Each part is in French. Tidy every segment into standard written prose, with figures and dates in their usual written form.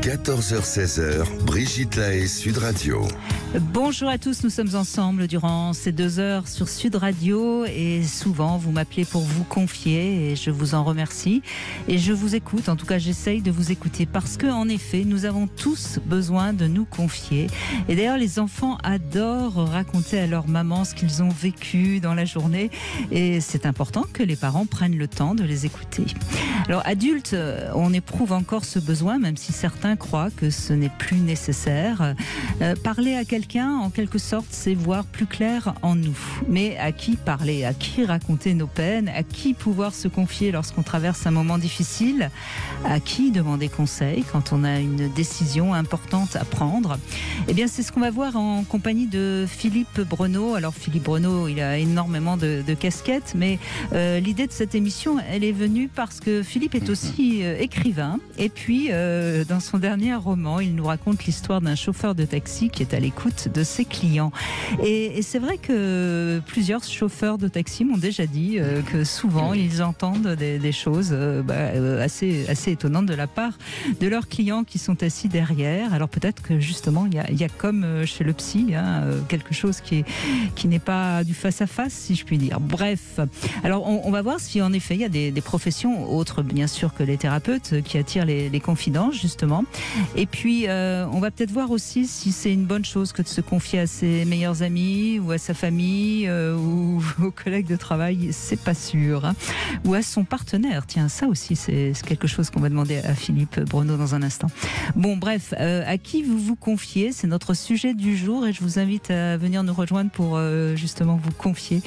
14h-16h, Brigitte Lahaie, Sud Radio. Bonjour à tous, nous sommes ensemble durant ces 2 heures sur Sud Radio et souvent vous m'appelez pour vous confier et je vous en remercie et je vous écoute, en tout cas j'essaye de vous écouter parce que en effet nous avons tous besoin de nous confier et d'ailleurs les enfants adorent raconter à leur maman ce qu'ils ont vécu dans la journée et c'est important que les parents prennent le temps de les écouter. Alors adultes, on éprouve encore ce besoin même si certains croient que ce n'est plus nécessaire. Parler à quelqu'un, en quelque sorte, c'est voir plus clair en nous. Mais à qui parler? À qui raconter nos peines? À qui pouvoir se confier lorsqu'on traverse un moment difficile? À qui demander conseil quand on a une décision importante à prendre? Eh bien, c'est ce qu'on va voir en compagnie de Philippe Breneau. Alors, Philippe Breneau, il a énormément de casquettes, mais l'idée de cette émission, elle est venue parce que Philippe est aussi écrivain. Et puis, dans son dernier roman, il nous raconte l'histoire d'un chauffeur de taxi qui est à l'écoute de ses clients. Et c'est vrai que plusieurs chauffeurs de taxi m'ont déjà dit que souvent ils entendent des choses assez étonnantes de la part de leurs clients qui sont assis derrière. Alors peut-être que justement il y a comme chez le psy quelque chose qui n'est pas du face-à-face, si je puis dire. Bref, alors on va voir si en effet il y a des professions autres bien sûr que les thérapeutes qui attirent les confidences justement. Et puis on va peut-être voir aussi si c'est une bonne chose que de se confier à ses meilleurs amis ou à sa famille ou aux collègues de travail, c'est pas sûr. Ou à son partenaire. Tiens, ça aussi, c'est quelque chose qu'on va demander à Philippe Breneau dans un instant. Bon, bref, à qui vous vous confiez? C'est notre sujet du jour et je vous invite à venir nous rejoindre pour justement vous confier.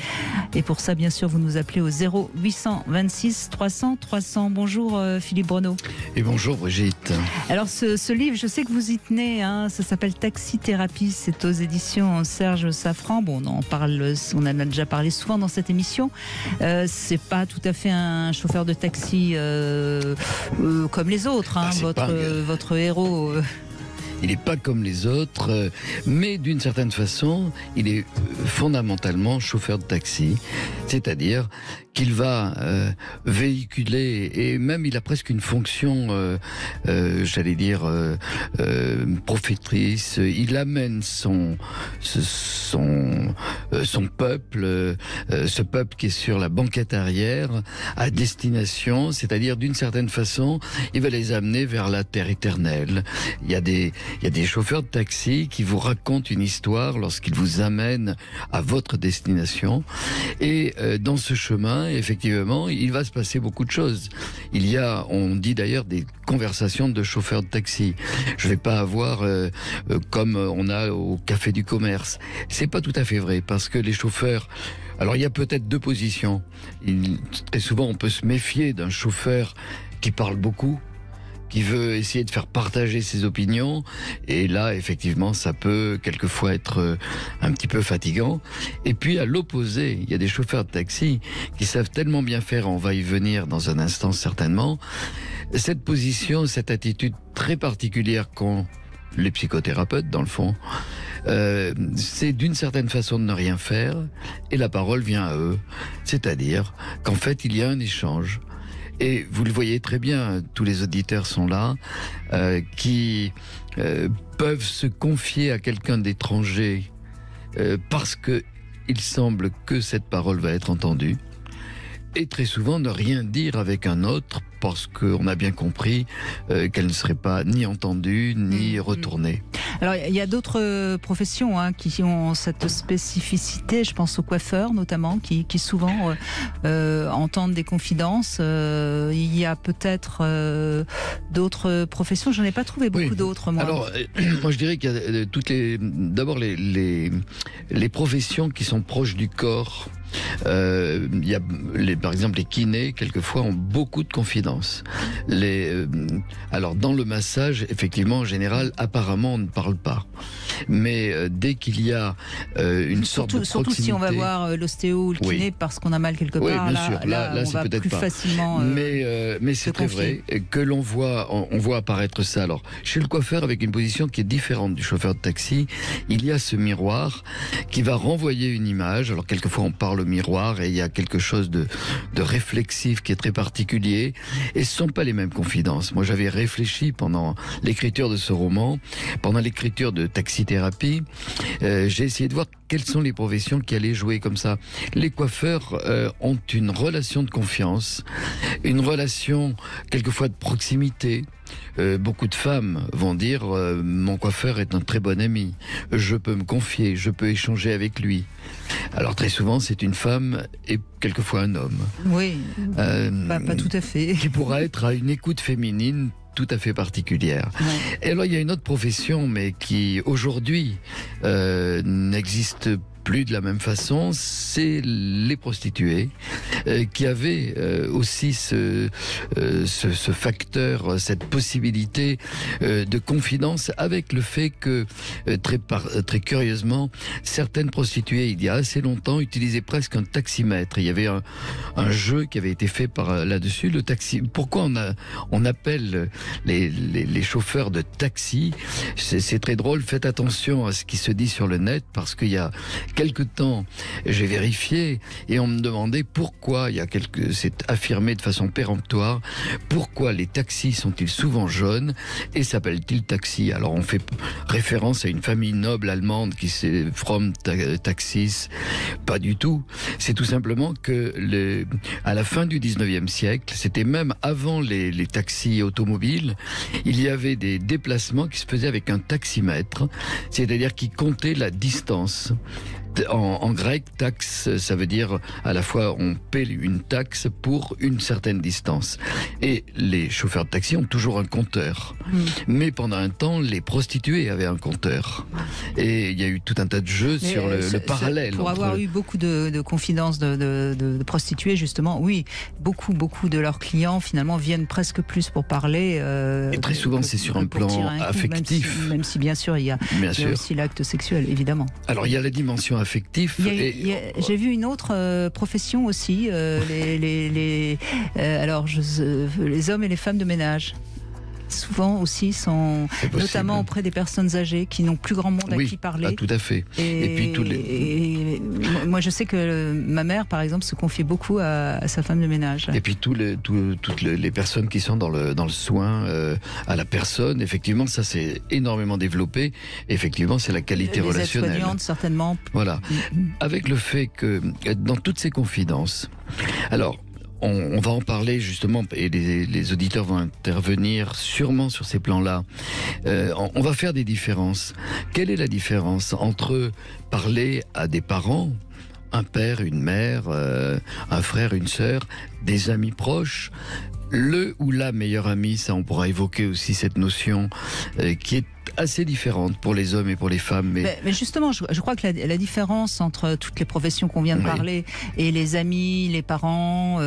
Et pour ça, bien sûr, vous nous appelez au 0826 300 300. Bonjour Philippe Breneau. Et bonjour Brigitte. Alors ce livre, je sais que vous y tenez, ça s'appelle Taxi Thérapie, c'est aux éditions Serge Safran. Bon, on en a déjà parlé souvent dans cette émission. C'est pas tout à fait un chauffeur de taxi comme les autres, votre héros. Il n'est pas comme les autres, mais d'une certaine façon, il est fondamentalement chauffeur de taxi, c'est-à-dire qu'il va véhiculer, et même il a presque une fonction, j'allais dire, prophétrice. Il amène son peuple, ce peuple qui est sur la banquette arrière, à destination, c'est-à-dire d'une certaine façon, il va les amener vers la terre éternelle. Il y a des chauffeurs de taxi qui vous racontent une histoire lorsqu'ils vous amènent à votre destination. Et dans ce chemin, effectivement, il va se passer beaucoup de choses. Il y a, on dit d'ailleurs, des conversations de chauffeurs de taxi. Je vais pas avoir comme on a au Café du Commerce. C'est pas tout à fait vrai, parce que les chauffeurs... Alors il y a peut-être 2 positions. Très souvent, on peut se méfier d'un chauffeur qui parle beaucoup, qui veut essayer de faire partager ses opinions, et là effectivement ça peut quelquefois être un petit peu fatigant. Et puis à l'opposé, il y a des chauffeurs de taxi qui savent tellement bien faire, on va y venir dans un instant certainement, cette position, cette attitude très particulière qu'ont les psychothérapeutes dans le fond, c'est d'une certaine façon de ne rien faire, et la parole vient à eux, c'est-à-dire qu'en fait il y a un échange. Et vous le voyez très bien, tous les auditeurs sont là, qui peuvent se confier à quelqu'un d'étranger parce qu'il semble que cette parole va être entendue. Et très souvent ne rien dire avec un autre parce qu'on a bien compris qu'elle ne serait pas ni entendue ni retournée. Alors il y a d'autres professions qui ont cette spécificité, je pense aux coiffeurs notamment, qui souvent entendent des confidences. Il y a peut-être d'autres professions, j'en ai pas trouvé beaucoup d'autres moi. Alors moi je dirais qu'il y a d'abord les professions qui sont proches du corps. Il y a par exemple les kinés quelquefois ont beaucoup de confidences. Alors dans le massage effectivement en général apparemment on ne parle pas, mais dès qu'il y a une sorte de proximité, surtout si on va voir l'ostéo ou le kiné parce qu'on a mal quelque part, bien sûr. Là on c'est va peut-être plus pas facilement mais c'est très vrai que on voit apparaître ça. Alors chez le coiffeur, avec une position qui est différente du chauffeur de taxi, il y a ce miroir qui va renvoyer une image. Alors quelquefois on parle le miroir et il y a quelque chose de réflexif qui est très particulier. Et ce sont pas les mêmes confidences. Moi, j'avais réfléchi pendant l'écriture de ce roman, pendant l'écriture de Taxithérapie, j'ai essayé de voir quelles sont les professions qui allaient jouer comme ça. Les coiffeurs ont une relation de confiance, une relation quelquefois de proximité. Beaucoup de femmes vont dire mon coiffeur est un très bon ami, je peux me confier, je peux échanger avec lui. Alors très souvent c'est une femme et quelquefois un homme. Oui, pas tout à fait. Qui pourra être à une écoute féminine tout à fait particulière. Ouais. Et alors il y a une autre profession mais qui aujourd'hui n'existe plus de la même façon, c'est les prostituées qui avaient aussi ce facteur, cette possibilité de confidence avec le fait que très curieusement, certaines prostituées il y a assez longtemps utilisaient presque un taximètre. Il y avait un jeu qui avait été fait par là-dessus, le taxi. Pourquoi on appelle les chauffeurs de taxi? C'est très drôle, faites attention à ce qui se dit sur le net parce qu'il y a quelque temps, j'ai vérifié et on me demandait pourquoi, c'est affirmé de façon péremptoire, pourquoi les taxis sont-ils souvent jaunes et s'appellent-ils taxis? Alors on fait référence à une famille noble allemande qui c'est From Taxis. Pas du tout. C'est tout simplement que à la fin du 19e siècle, c'était même avant les taxis automobiles, il y avait des déplacements qui se faisaient avec un taximètre, c'est-à-dire qui comptait la distance. En grec, taxe, ça veut dire à la fois on paie une taxe pour une certaine distance. Et les chauffeurs de taxi ont toujours un compteur. Mais pendant un temps, les prostituées avaient un compteur. Et il y a eu tout un tas de jeux sur le parallèle. Pour avoir eu beaucoup de confidences de prostituées, justement, oui, beaucoup de leurs clients finalement viennent presque plus pour parler. Et très souvent, c'est sur un plan affectif. Même si bien sûr, il y a aussi l'acte sexuel, évidemment. Alors, il y a la dimension affective. J'ai vu une autre profession aussi, les hommes et les femmes de ménage. Souvent aussi sont notamment auprès des personnes âgées qui n'ont plus grand monde à qui parler. Tout à fait. Et puis moi je sais que ma mère par exemple se confiait beaucoup à sa femme de ménage. Et puis toutes les personnes qui sont dans le soin à la personne, effectivement ça s'est énormément développé. Effectivement c'est la qualité relationnelle. Les aides-soignantes certainement. Voilà. Avec le fait que dans toutes ces confidences, alors on va en parler justement et les auditeurs vont intervenir sûrement sur ces plans-là. On va faire des différences. Quelle est la différence entre parler à des parents, un père, une mère, un frère, une sœur, des amis proches, le ou la meilleure amie, ça on pourra évoquer aussi cette notion qui est assez différente pour les hommes et pour les femmes. Mais justement, je crois que la différence entre toutes les professions qu'on vient de parler et les amis, les parents,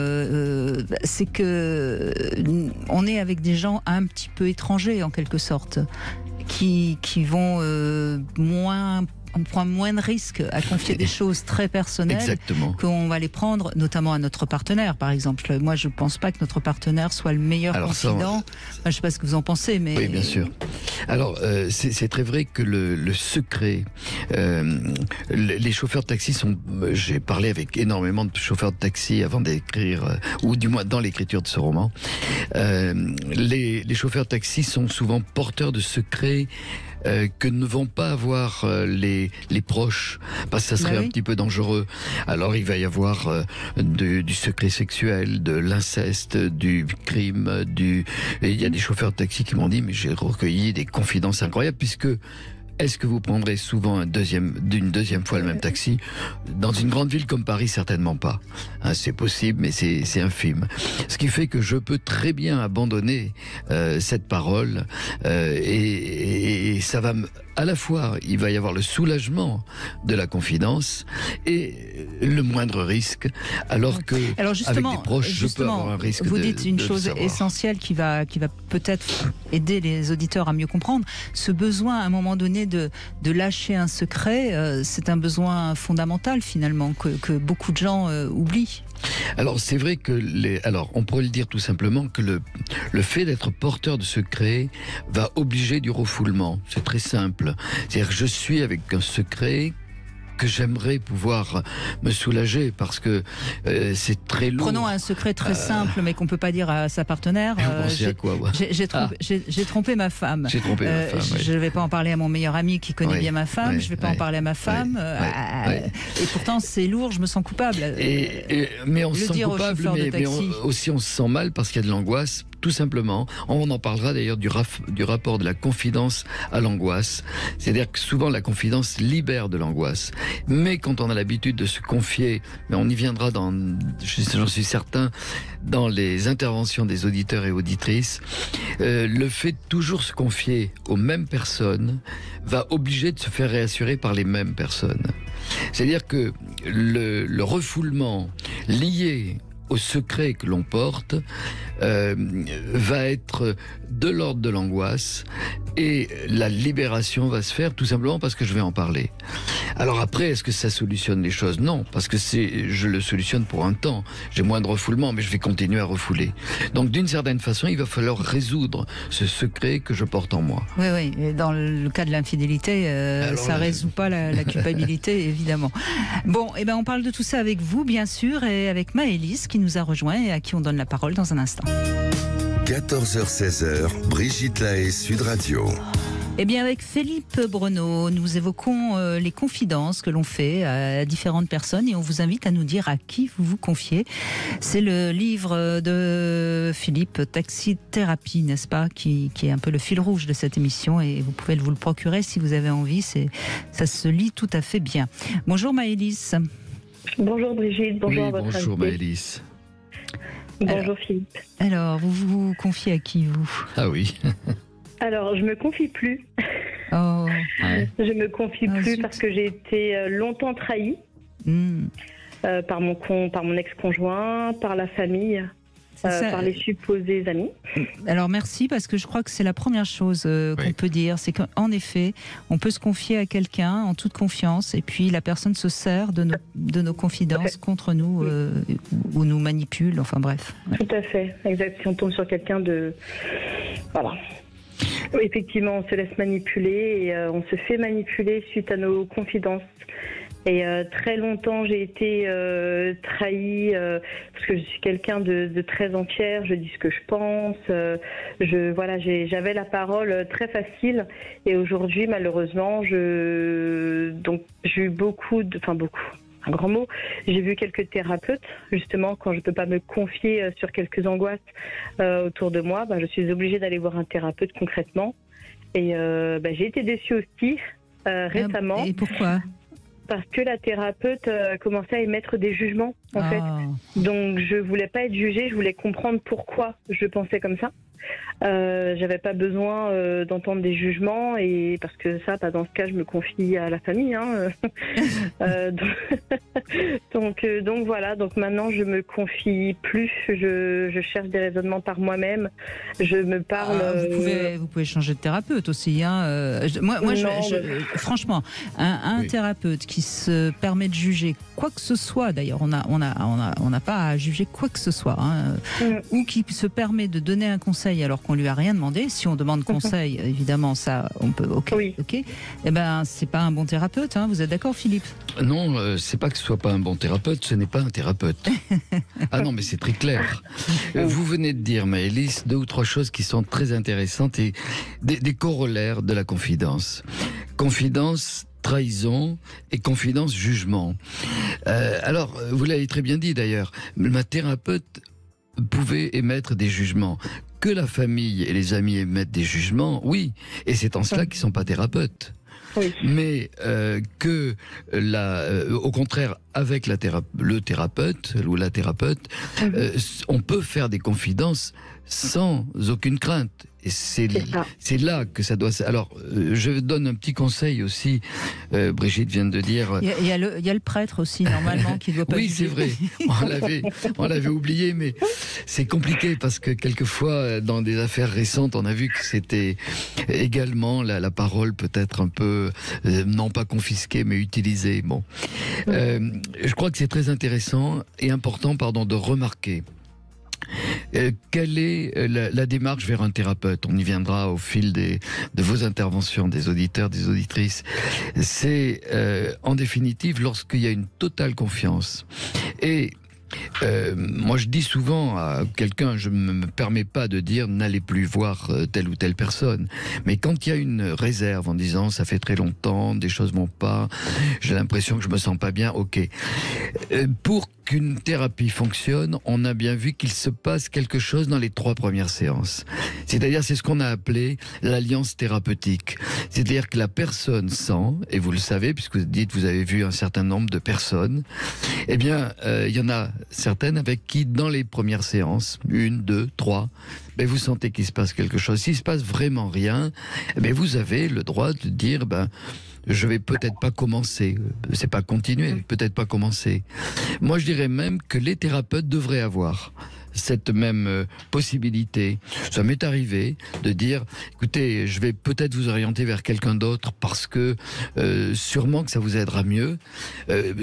c'est que on est avec des gens un petit peu étrangers en quelque sorte, qui vont on prend moins de risques à confier des choses très personnelles qu'on va les prendre, notamment à notre partenaire, par exemple. Moi, je ne pense pas que notre partenaire soit le meilleur confident. Je ne sais pas ce que vous en pensez, mais... Oui, bien sûr. Alors, c'est très vrai que le secret... les chauffeurs de taxi sont... J'ai parlé avec énormément de chauffeurs de taxi avant d'écrire, ou du moins dans l'écriture de ce roman. Les chauffeurs de taxi sont souvent porteurs de secrets que ne vont pas avoir les proches, parce que ça serait un petit peu dangereux. Alors il va y avoir du secret sexuel, de l'inceste, du crime, et il y a des chauffeurs de taxi qui m'ont dit mais j'ai recueilli des confidences incroyables, puisque est-ce que vous prendrez souvent d'une deuxième fois le même taxi? Dans une grande ville comme Paris, certainement pas. Hein, c'est possible, mais c'est infime. Ce qui fait que je peux très bien abandonner cette parole et ça va à la fois, il va y avoir le soulagement de la confidence et le moindre risque, alors que avec des proches, je peux avoir un risque. Vous dites une chose essentielle qui va peut-être aider les auditeurs à mieux comprendre. Ce besoin, à un moment donné, de lâcher un secret, c'est un besoin fondamental finalement que beaucoup de gens oublient. Alors c'est vrai que on pourrait le dire tout simplement que le fait d'être porteur de secret va obliger du refoulement. C'est très simple. C'est-à-dire que je suis avec un secret que j'aimerais pouvoir me soulager parce que c'est très lourd. Prenons un secret très simple, mais qu'on peut pas dire à sa partenaire. Vous pensez à quoi, moi J'ai trompé ma femme. J'ai trompé ma femme. Je ne vais pas en parler à mon meilleur ami qui connaît bien ma femme. Je ne vais pas en parler à ma femme. Et pourtant, c'est lourd. Je me sens coupable. Mais on se sent coupable, mais aussi on se sent mal parce qu'il y a de l'angoisse. Tout simplement, on en parlera d'ailleurs du rapport de la confidence à l'angoisse. C'est-à-dire que souvent la confidence libère de l'angoisse. Mais quand on a l'habitude de se confier, mais on y viendra j'en suis certain, dans les interventions des auditeurs et auditrices, le fait de toujours se confier aux mêmes personnes va obliger de se faire réassurer par les mêmes personnes. C'est-à-dire que le refoulement lié au secret que l'on porte va être de l'ordre de l'angoisse et la libération va se faire tout simplement parce que je vais en parler. Alors après, est-ce que ça solutionne les choses? Non, parce que je le solutionne pour un temps. J'ai moins de refoulement, mais je vais continuer à refouler. Donc d'une certaine façon, il va falloir résoudre ce secret que je porte en moi. Oui, oui. Et dans le cas de l'infidélité, ça ne résout pas la culpabilité, évidemment. Bon, eh ben, on parle de tout ça avec vous, bien sûr, et avec Maëlys qui nous a rejoint et à qui on donne la parole dans un instant. 14h-16h, Brigitte Lahaie, Sud Radio. Eh bien, avec Philippe Breneau, nous évoquons les confidences que l'on fait à différentes personnes et on vous invite à nous dire à qui vous vous confiez. C'est le livre de Philippe, Taxithérapie, n'est-ce pas, qui est un peu le fil rouge de cette émission et vous pouvez vous le procurer si vous avez envie. Ça se lit tout à fait bien. Bonjour Maëlys. Bonjour Brigitte, bonjour à votre bonjour invité. Maëlys. Bonjour Philippe. Alors, vous vous confiez à qui, vous? Ah oui. Alors, je me confie plus. Oh. Ouais. Je me confie plus zut. parce que j'ai été longtemps trahie par mon ex-conjoint, par la famille, par les supposés amis. Alors merci, parce que je crois que c'est la première chose qu'on peut dire, c'est qu'en effet, on peut se confier à quelqu'un en toute confiance et puis la personne se sert de nos confidences contre nous ou nous manipule, enfin bref. Tout à fait, exact. Si on tombe sur quelqu'un de... Voilà. Oui, effectivement, on se laisse manipuler et on se fait manipuler suite à nos confidences. Et très longtemps, j'ai été trahie parce que je suis quelqu'un de très entière. Je dis ce que je pense. J'avais la parole très facile. Et aujourd'hui, malheureusement, j'ai eu un grand mot. J'ai vu quelques thérapeutes, justement, quand je ne peux pas me confier sur quelques angoisses autour de moi, je suis obligée d'aller voir un thérapeute concrètement. Et j'ai été déçue aussi récemment. Et pourquoi ? Parce que la thérapeute commençait à émettre des jugements, en fait. Donc, je voulais pas être jugée, je voulais comprendre pourquoi je pensais comme ça. J'avais pas besoin d'entendre des jugements et parce que ça, dans ce cas, je me confie à la famille. Donc voilà. Donc maintenant, je me confie plus. Je cherche des raisonnements par moi-même. Je me parle. Vous pouvez changer de thérapeute aussi. Franchement, un thérapeute qui se permet de juger quoi que ce soit. D'ailleurs, on n'a pas à juger quoi que ce soit, ou qui se permet de donner un conseil alors qu'on lui a rien demandé. Si on demande conseil, évidemment, ça, on peut. Ok. Eh ben, c'est pas un bon thérapeute. Vous êtes d'accord, Philippe ? Non, c'est pas que ce soit pas un bon thérapeute. Ce n'est pas un thérapeute. Ah non, mais c'est très clair. Vous venez de dire, Maëlys, 2 ou 3 choses qui sont très intéressantes et des corollaires de la confidence. Confidence, trahison et confidence, jugement. Alors, vous l'avez très bien dit d'ailleurs, ma thérapeute pouvait émettre des jugements. Que la famille et les amis émettent des jugements, oui, et c'est en cela qu'ils ne sont pas thérapeutes. Oui. Mais au contraire, avec le thérapeute ou la thérapeute, on peut faire des confidences sans aucune crainte. Et c'est là que ça doit... Alors, je donne un petit conseil aussi. Brigitte vient de dire... Il y a le prêtre aussi, normalement, qui ne doit pas... Oui, c'est vrai. On l'avait oublié, mais c'est compliqué parce que quelquefois, dans des affaires récentes, on a vu que c'était également la parole peut-être un peu, non pas confisquée, mais utilisée. Bon. Je crois que c'est très intéressant et important, de remarquer Quelle est la démarche vers un thérapeute? On y viendra au fil de vos interventions, des auditeurs, des auditrices. C'est en définitive lorsqu'il y a une totale confiance. Et moi je dis souvent à quelqu'un, je ne me permets pas de dire n'allez plus voir telle ou telle personne, mais quand il y a une réserve en disant ça fait très longtemps, des choses vont pas, j'ai l'impression que je me sens pas bien, ok. Pour qu'une thérapie fonctionne, on a bien vu qu'il se passe quelque chose dans les 3 premières séances. C'est-à-dire, c'est ce qu'on a appelé l'alliance thérapeutique. C'est-à-dire que la personne sent, et vous le savez, puisque vous dites vous avez vu un certain nombre de personnes, eh bien, il y en a certaines avec qui, dans les premières séances, 1, 2, 3, ben, vous sentez qu'il se passe quelque chose. S'il se passe vraiment rien, eh bien, vous avez le droit de dire, je vais peut-être pas commencer. C'est pas continuer, peut-être pas commencer. Moi, je dirais même que les thérapeutes devraient avoir cette même possibilité. Ça m'est arrivé de dire, écoutez, je vais peut-être vous orienter vers quelqu'un d'autre parce que sûrement que ça vous aidera mieux.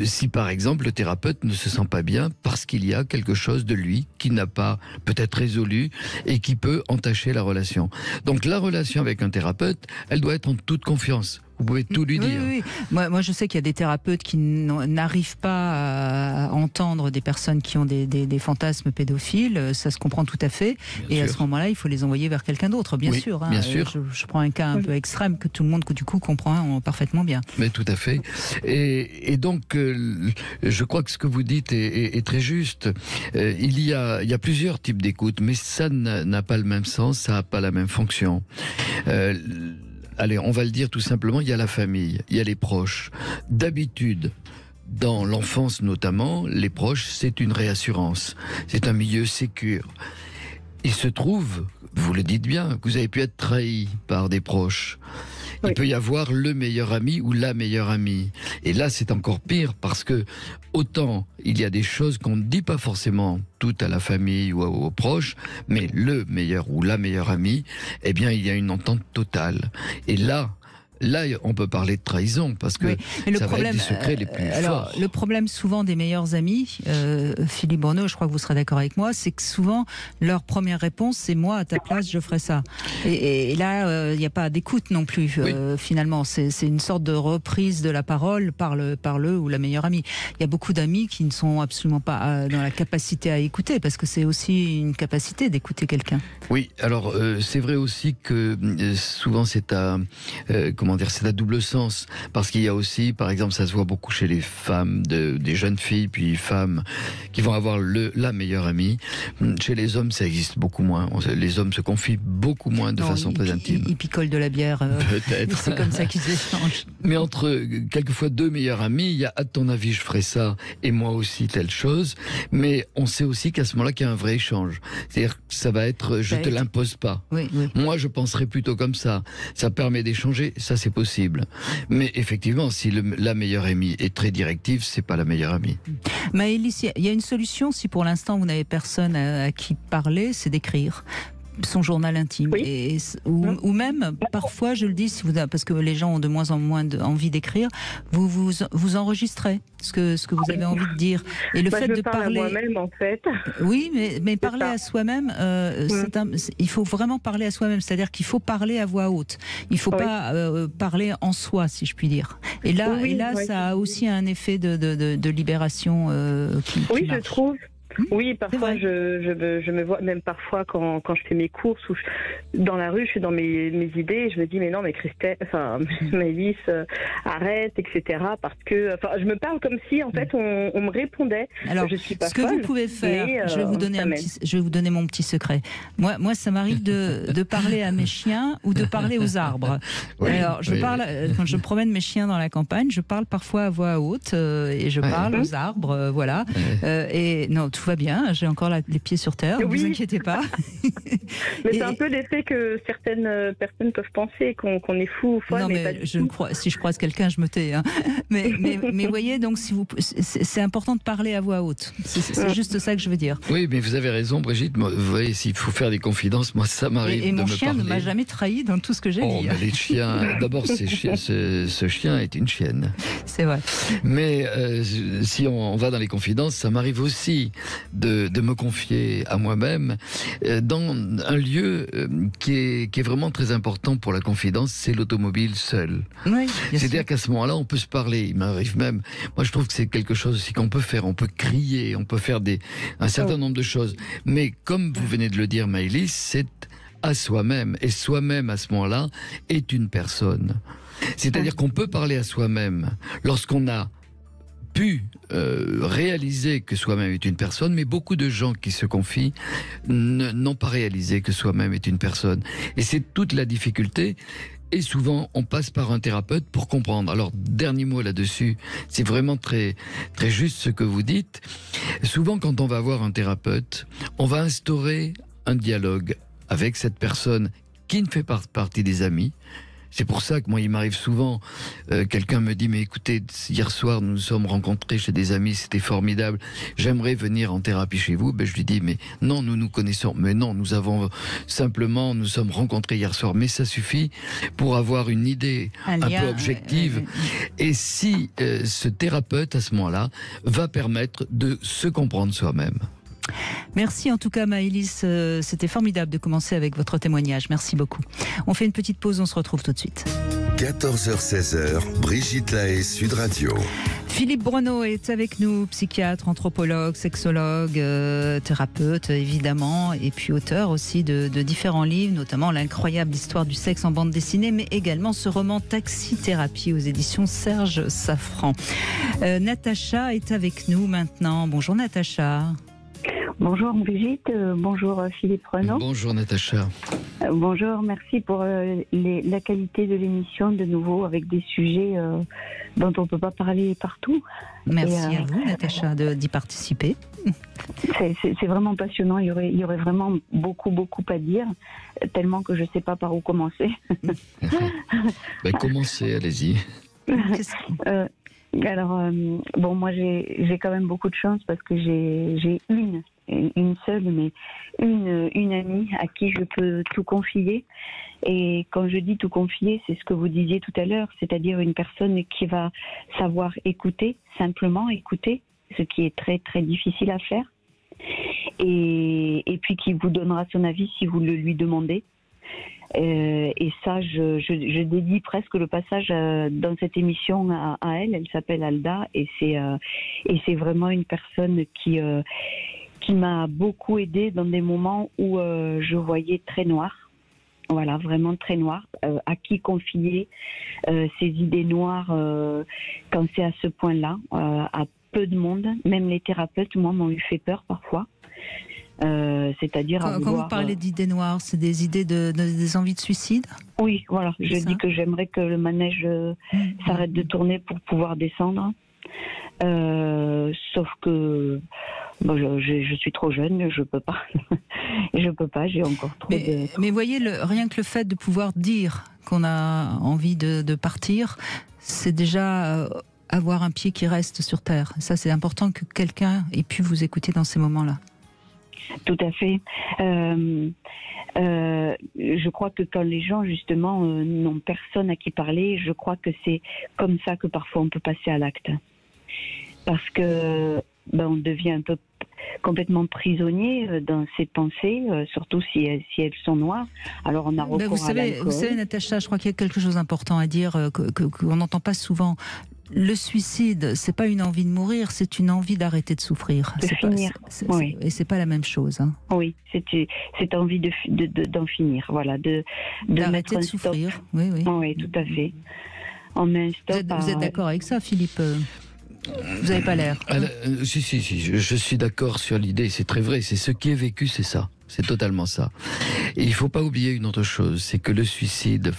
Si par exemple le thérapeute ne se sent pas bien parce qu'il y a quelque chose de lui qui n'a pas peut-être résolu et qui peut entacher la relation. Donc la relation avec un thérapeute, elle doit être en toute confiance. Vous pouvez tout lui dire. Oui. Moi, je sais qu'il y a des thérapeutes qui n'arrivent pas à entendre des personnes qui ont des fantasmes pédophiles. Ça se comprend tout à fait. Bien sûr. À ce moment-là, il faut les envoyer vers quelqu'un d'autre, bien sûr. Bien sûr. Je prends un cas un peu extrême que tout le monde, du coup, comprend parfaitement bien. Mais tout à fait. Et donc, je crois que ce que vous dites est très juste. Il y a plusieurs types d'écoute, mais ça n'a pas le même sens, ça n'a pas la même fonction. Allez, on va le dire tout simplement, il y a la famille, il y a les proches. D'habitude, dans l'enfance notamment, les proches, c'est une réassurance. C'est un milieu sécure. Il se trouve, vous le dites bien, que vous avez pu être trahi par des proches. Il peut y avoir le meilleur ami ou la meilleure amie. Et là, c'est encore pire parce que autant il y a des choses qu'on ne dit pas forcément toutes à la famille ou aux proches, mais le meilleur ou la meilleure amie, eh bien, il y a une entente totale. Et là, on peut parler de trahison parce que ça va être des secrets les plus forts. Le problème souvent des meilleurs amis, Philippe Bruneau, je crois que vous serez d'accord avec moi, c'est que souvent leur première réponse c'est moi à ta place je ferai ça. Et là il n'y a pas d'écoute non plus finalement. C'est une sorte de reprise de la parole par le ou la meilleure amie. Il y a beaucoup d'amis qui ne sont absolument pas dans la capacité à écouter parce que c'est aussi une capacité d'écouter quelqu'un. Oui, alors c'est vrai aussi que souvent c'est à c'est à double sens, parce qu'il y a aussi, par exemple, ça se voit beaucoup chez les femmes, des jeunes filles, puis femmes, qui vont avoir la meilleure amie. Chez les hommes, ça existe beaucoup moins. Les hommes se confient beaucoup moins de façon très intime. Ils picolent de la bière. Peut-être. C'est comme ça qu'ils s'échangent. Mais entre, quelquefois, 2 meilleurs amis, il y a, à ton avis, je ferai ça, et moi aussi, telle chose. Mais on sait aussi qu'à ce moment-là, qu'il y a un vrai échange. C'est-à-dire que ça va être, je te l'impose pas. Oui. Moi, je penserais plutôt comme ça. Ça permet d'échanger. Ça, c'est possible. Mais effectivement, si la meilleure amie est très directive, c'est pas la meilleure amie. Maëlys, il y a une solution si pour l'instant vous n'avez personne à qui parler, c'est d'écrire son journal intime. Ou même, parfois, je le dis, parce que les gens ont de moins en moins envie d'écrire, vous enregistrez ce que vous avez envie de dire. Et le fait de parler à moi-même, en fait. Oui, mais parler à soi-même, il faut vraiment parler à soi-même. C'est-à-dire qu'il faut parler à voix haute. Il ne faut pas parler en soi, si je puis dire. Et là, ça a aussi un effet de libération qui marche. Je trouve. Oui, parfois je me vois, même parfois quand je fais mes courses ou dans la rue, je suis dans mes idées et je me dis mais non mais Christelle, Maëlys, arrête, etc. Parce que je me parle comme si en fait on me répondait. Alors, je suis pas ce que vous pouvez faire, je vais vous donner mon petit secret. Moi ça m'arrive de parler à mes chiens ou de parler aux arbres. Alors parle quand je promène mes chiens dans la campagne, je parle parfois à voix haute et je parle aux arbres, voilà. Et non, tout va bien, j'ai encore les pieds sur terre, ne vous inquiétez pas. Mais c'est un peu l'effet que certaines personnes peuvent penser, qu'on est fou ou folle. Non, mais si je croise quelqu'un, je me tais. Hein. Mais voyez, donc c'est important de parler à voix haute. C'est juste ça que je veux dire. Oui, mais vous avez raison, Brigitte. Vous voyez, s'il faut faire des confidences, moi ça m'arrive de me parler. Et mon chien ne m'a jamais trahi dans tout ce que j'ai dit. Mais les chiens, d'abord, ce chien est une chienne. C'est vrai. Mais si on va dans les confidences, ça m'arrive aussi de me confier à moi-même dans un lieu qui est vraiment très important pour la confidence, c'est l'automobile seule. Oui, C'est-à-dire qu'à ce moment-là, on peut se parler. Il m'arrive même, moi je trouve que c'est quelque chose aussi qu'on peut faire. On peut crier, on peut faire un certain nombre de choses. Mais comme vous venez de le dire, Maëlys, c'est à soi-même. Et soi-même, à ce moment-là, est une personne. C'est-à-dire qu'on peut parler à soi-même lorsqu'on a pu réaliser que soi-même est une personne, mais beaucoup de gens qui se confient n'ont pas réalisé que soi-même est une personne. Et c'est toute la difficulté. Et souvent, on passe par un thérapeute pour comprendre. Alors, dernier mot là-dessus, c'est vraiment très, très juste ce que vous dites. Souvent, quand on va voir un thérapeute, on va instaurer un dialogue avec cette personne qui ne fait pas partie des amis. C'est pour ça que moi, il m'arrive souvent, quelqu'un me dit, mais écoutez, hier soir, nous nous sommes rencontrés chez des amis, c'était formidable, j'aimerais venir en thérapie chez vous. Ben, je lui dis, mais non, nous nous connaissons. Mais non, nous sommes rencontrés hier soir, mais ça suffit pour avoir une idée un peu objective. Et si ce thérapeute, à ce moment-là, va permettre de se comprendre soi-même. Merci en tout cas Maëlys, c'était formidable de commencer avec votre témoignage, merci beaucoup. On fait une petite pause, on se retrouve tout de suite. 14h-16h, Brigitte Lahaie, Sud Radio. Philippe Breneau est avec nous, psychiatre, anthropologue, sexologue, thérapeute évidemment, et puis auteur aussi de différents livres, notamment l'incroyable histoire du sexe en bande dessinée, mais également ce roman Taxi Thérapie aux éditions Serge Safran. Natacha est avec nous maintenant. Bonjour Natacha. Bonjour Brigitte, bonjour Philippe Breneau. Bonjour Natacha. Bonjour, merci pour la qualité de l'émission de nouveau avec des sujets dont on ne peut pas parler partout. Merci à vous Natacha d'y participer. C'est vraiment passionnant, il y aurait vraiment beaucoup à dire, tellement que je ne sais pas par où commencer. Commencez, allez-y. Alors, bon, moi j'ai quand même beaucoup de chance parce que j'ai une seule, mais une amie à qui je peux tout confier. Et quand je dis tout confier, c'est ce que vous disiez tout à l'heure, c'est-à-dire une personne qui va savoir écouter, simplement écouter, ce qui est très très difficile à faire, et puis qui vous donnera son avis si vous le lui demandez. Et ça, je dédie presque le passage dans cette émission à elle. Elle s'appelle Alda et c'est vraiment une personne qui m'a beaucoup aidée dans des moments où je voyais très noir. Voilà, vraiment très noir. À qui confier ces idées noires quand c'est à ce point-là, à peu de monde. Même les thérapeutes, moi, m'ont eu fait peur parfois. C'est-à-dire quand vous parlez d'idées noires, c'est des idées des envies de suicide? Oui, voilà. Je dis que j'aimerais que le manège s'arrête de tourner pour pouvoir descendre. Sauf que je suis trop jeune, je peux pas. Je peux pas, j'ai encore trop de... Mais voyez, rien que le fait de pouvoir dire qu'on a envie de partir, c'est déjà avoir un pied qui reste sur terre. Ça, c'est important que quelqu'un ait pu vous écouter dans ces moments-là. Tout à fait. Je crois que quand les gens, justement, n'ont personne à qui parler, je crois que c'est comme ça que parfois on peut passer à l'acte. Parce que on devient un peu complètement prisonnier dans ses pensées, surtout si elles sont noires. Alors on a recours vous savez, Natacha, je crois qu'il y a quelque chose d'important à dire qu'on n'entend pas souvent. Le suicide, c'est pas une envie de mourir, c'est une envie d'arrêter de souffrir. De finir. Oui. Et c'est pas la même chose. Hein. Oui, c'est envie d'en finir, voilà, d'arrêter de souffrir. Oui, oui. Oui, tout à fait. On met un stop. Vous êtes d'accord avec ça, Philippe? Vous n'avez pas l'air. Si, je suis d'accord sur l'idée, c'est très vrai, c'est ce qui est vécu, c'est ça. C'est totalement ça. Et il ne faut pas oublier une autre chose, c'est que le suicide,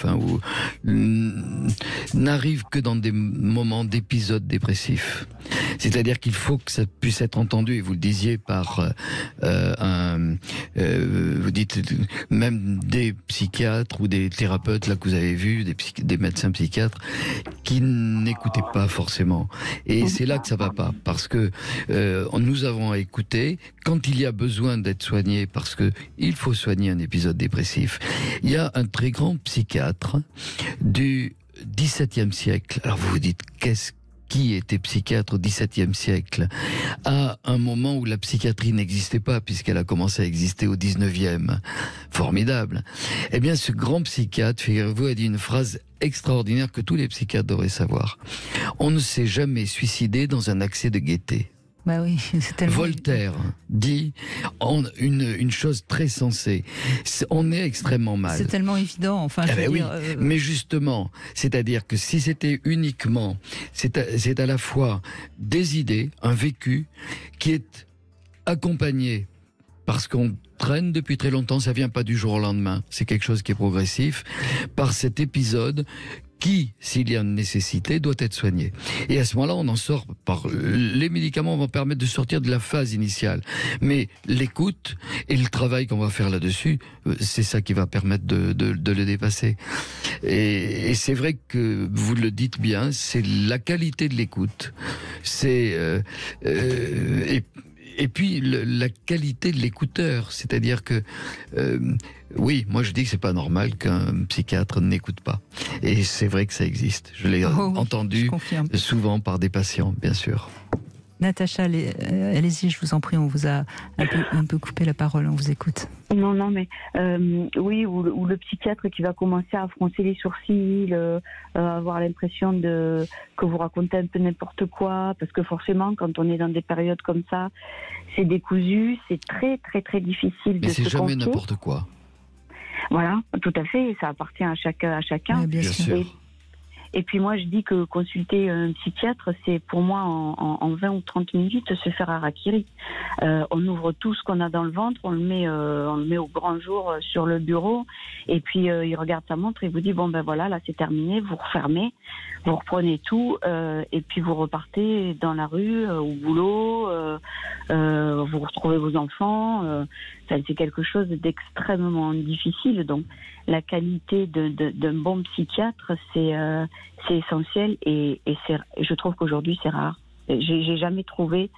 n'arrive que dans des moments d'épisodes dépressifs. C'est-à-dire qu'il faut que ça puisse être entendu, et vous le disiez par vous dites même des psychiatres ou des thérapeutes là que vous avez vus, des médecins psychiatres qui n'écoutaient pas forcément. Et c'est là que ça va pas, parce que nous avons à écouter quand il y a besoin d'être soigné, parce que il faut soigner un épisode dépressif. Il y a un très grand psychiatre du XVIIe siècle. Alors vous vous dites, qui était psychiatre au XVIIe siècle, à un moment où la psychiatrie n'existait pas, puisqu'elle a commencé à exister au XIXe. Formidable. Eh bien, ce grand psychiatre, figurez-vous, a dit une phrase extraordinaire que tous les psychiatres devraient savoir. On ne s'est jamais suicidé dans un accès de gaieté. Bah oui, c'est tellement... Voltaire dit une chose très sensée. On est extrêmement mal. C'est tellement évident, enfin, je veux dire, Mais justement, c'est-à-dire que si c'était uniquement, c'est à la fois des idées, un vécu, qui est accompagné, parce qu'on traîne depuis très longtemps, ça vient pas du jour au lendemain, c'est quelque chose qui est progressif, par cet épisode qui, s'il y a une nécessité, doit être soigné. Et à ce moment-là, on en sort par... Les médicaments vont permettre de sortir de la phase initiale. Mais l'écoute et le travail qu'on va faire là-dessus, c'est ça qui va permettre de le dépasser. Et c'est vrai que vous le dites bien, c'est la qualité de l'écoute. C'est... Et puis la qualité de l'écouteur, c'est-à-dire que oui, moi je dis que c'est pas normal qu'un psychiatre n'écoute pas. Et c'est vrai que ça existe. Je l'ai entendu souvent par des patients, bien sûr. Natacha, allez-y, je vous en prie, on vous a un peu coupé la parole, on vous écoute. Non, mais oui, ou le psychiatre qui va commencer à froncer les sourcils, avoir l'impression que vous racontez un peu n'importe quoi, parce que forcément, quand on est dans des périodes comme ça, c'est décousu, c'est très, très, très difficile de se confier. Mais c'est jamais n'importe quoi. Voilà, tout à fait, ça appartient à chacun. Oui, bien sûr. Et puis moi, je dis que consulter un psychiatre, c'est pour moi en 20 ou 30 minutes se faire harakiri. On ouvre tout ce qu'on a dans le ventre, on le met au grand jour sur le bureau, et puis il regarde sa montre et vous dit bon ben voilà, là c'est terminé, vous refermez, vous reprenez tout, et puis vous repartez dans la rue, au boulot, vous retrouvez vos enfants. C'est quelque chose d'extrêmement difficile. Donc la qualité d'un bon psychiatre, c'est essentiel, et je trouve qu'aujourd'hui c'est rare. J'ai jamais trouvé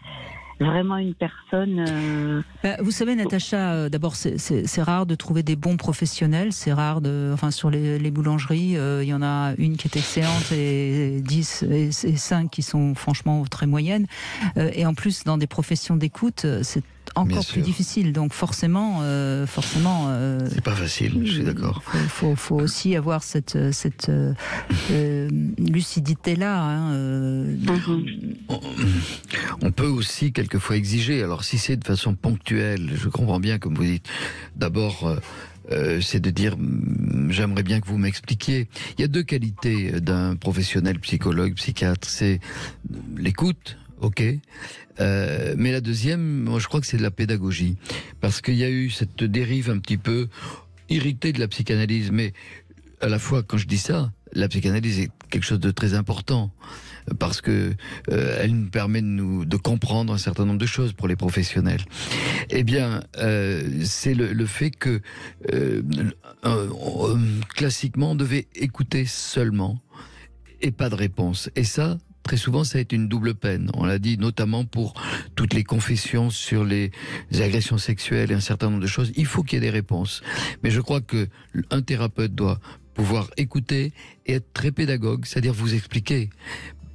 vraiment une personne... Vous savez, Natacha, d'abord, c'est rare de trouver des bons professionnels. C'est rare sur les boulangeries, il y en a une qui est excellente et 10 et 5 qui sont franchement très moyennes. Et en plus, dans des professions d'écoute, c'est encore plus difficile. Donc forcément, c'est pas facile. Je suis d'accord. Faut aussi avoir cette lucidité-là. Hein, On peut aussi quelquefois exiger. Alors si c'est de façon ponctuelle, je comprends bien, comme vous dites. D'abord, c'est de dire, j'aimerais bien que vous m'expliquiez. Il y a deux qualités d'un professionnel psychologue, psychiatre. C'est l'écoute. Ok, mais la deuxième, moi je crois que c'est de la pédagogie, parce qu'il y a eu cette dérive un petit peu irritée de la psychanalyse, mais à la fois quand je dis ça, la psychanalyse est quelque chose de très important, parce que elle nous permet de comprendre un certain nombre de choses pour les professionnels. Eh bien, c'est le fait que classiquement on devait écouter seulement et pas de réponse, et ça, très souvent, ça a été une double peine. On l'a dit notamment pour toutes les confessions sur les agressions sexuelles et un certain nombre de choses. Il faut qu'il y ait des réponses. Mais je crois qu'un thérapeute doit pouvoir écouter et être très pédagogue, c'est-à-dire vous expliquer,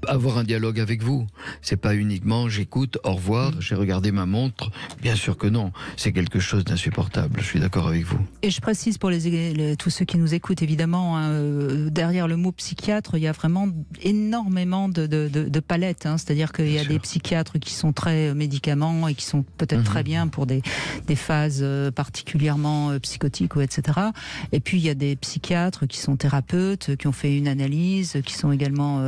avoir un dialogue avec vous. C'est pas uniquement j'écoute, au revoir, j'ai regardé ma montre. Bien sûr que non. C'est quelque chose d'insupportable. Je suis d'accord avec vous. Et je précise pour tous ceux qui nous écoutent, évidemment, hein, derrière le mot psychiatre, il y a vraiment énormément de palettes. Hein, c'est-à-dire qu'il y a des psychiatres qui sont très médicaments et qui sont peut-être très bien pour des phases particulièrement psychotiques, ou etc. Et puis il y a des psychiatres qui sont thérapeutes, qui ont fait une analyse, qui sont également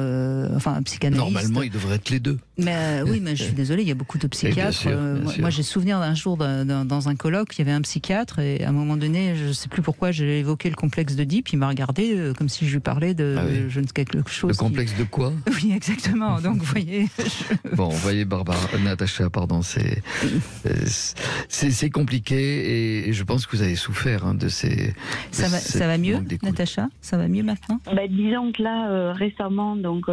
psychanalyste. Normalement, ils devraient être les deux. Mais oui, mais je suis désolée, il y a beaucoup de psychiatres. Bien sûr. Moi, j'ai souvenir d'un jour dans un colloque, il y avait un psychiatre, et à un moment donné, je ne sais plus pourquoi, j'ai évoqué le complexe d'Oedipe, il m'a regardé comme si je lui parlais de je ne sais quelque chose. Le complexe de quoi? Oui, exactement. Donc, vous voyez. Bon, vous voyez, Natacha, pardon, c'est compliqué, et je pense que vous avez souffert de ces. Ça va mieux, Natacha? Ça va mieux maintenant? Disons que là, récemment, donc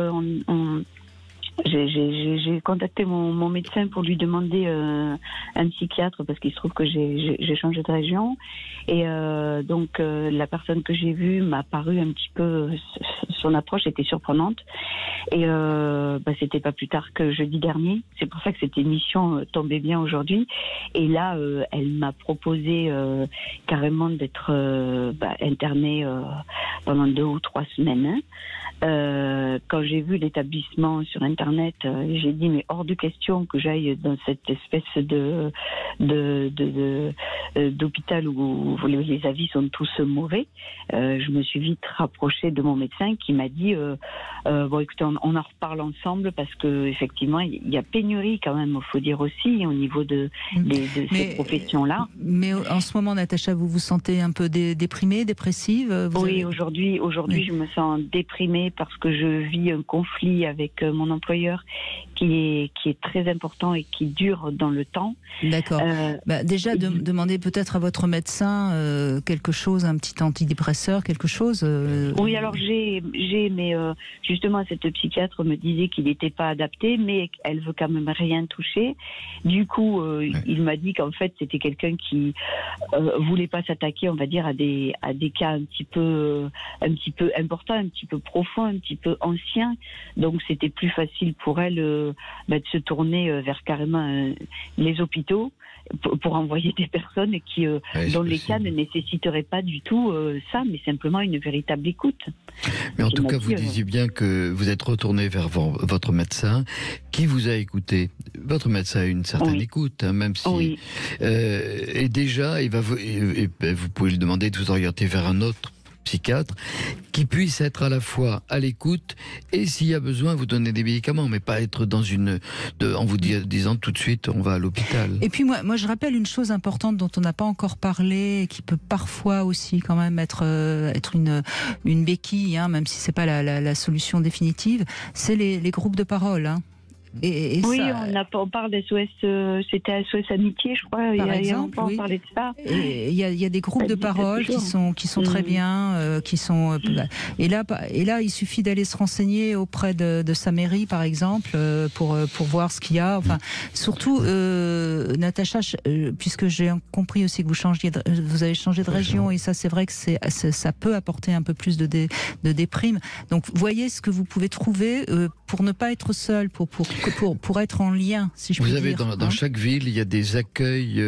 J'ai contacté mon médecin pour lui demander un psychiatre parce qu'il se trouve que j'ai changé de région et donc la personne que j'ai vue m'a paru un petit peu, son approche était surprenante et c'était pas plus tard que jeudi dernier. C'est pour ça que cette émission tombait bien aujourd'hui. Et là, elle m'a proposé carrément d'être internée pendant 2 ou 3 semaines. Hein. Quand j'ai vu l'établissement sur Internet, j'ai dit mais hors de question que j'aille dans cette espèce d'hôpital où les avis sont tous mauvais. Je me suis vite rapprochée de mon médecin qui m'a dit bon écoutez, on en reparle ensemble parce que effectivement il y a pénurie quand même, il faut dire aussi au niveau de ces professions-là. Mais en ce moment, Natacha, vous vous sentez un peu déprimée, dépressive? Oui, aujourd'hui, oui. Je me sens déprimée parce que je vis un conflit avec mon employeur qui est très important et qui dure dans le temps. D'accord. Déjà, demandez peut-être à votre médecin quelque chose, un petit antidépresseur, quelque chose. Oui, alors mais justement, cette psychiatre me disait qu'il n'était pas adapté, mais elle veut quand même rien toucher. Du coup, il m'a dit qu'en fait, c'était quelqu'un qui voulait pas s'attaquer, on va dire, à des cas un petit peu importants, un petit peu profonds, un petit peu anciens. Donc, c'était plus facile pour elle de se tourner vers carrément les hôpitaux pour envoyer des personnes qui dont les cas ne nécessiteraient pas du tout ça, mais simplement une véritable écoute. Mais en tout cas, vous disiez bien que vous êtes retourné vers votre médecin, qui vous a écouté. Votre médecin a une certaine écoute, hein, même si... Oui. Et déjà, vous pouvez lui demander de vous orienter vers un autre psychiatre qui puisse être à la fois à l'écoute et s'il y a besoin vous donner des médicaments, mais pas être dans en vous disant tout de suite on va à l'hôpital. Et puis moi je rappelle une chose importante dont on n'a pas encore parlé et qui peut parfois aussi quand même être une béquille, hein, même si c'est pas la solution définitive, c'est les groupes de parole. Hein. Oui, on parle d'SOS, c'était SOS Amitié, je crois. Par exemple, on parlait de ça. Il y a des groupes de parole qui sont très bien, qui sont. Et là, il suffit d'aller se renseigner auprès de sa mairie, par exemple, pour voir ce qu'il y a. Enfin, surtout, Natacha, puisque j'ai compris aussi que vous avez changé de région, et ça, c'est vrai que ça peut apporter un peu plus de déprime. Donc, voyez ce que vous pouvez trouver pour ne pas être seul, pour être en lien, si je puis dire. Vous avez dans chaque ville, il y a des accueils,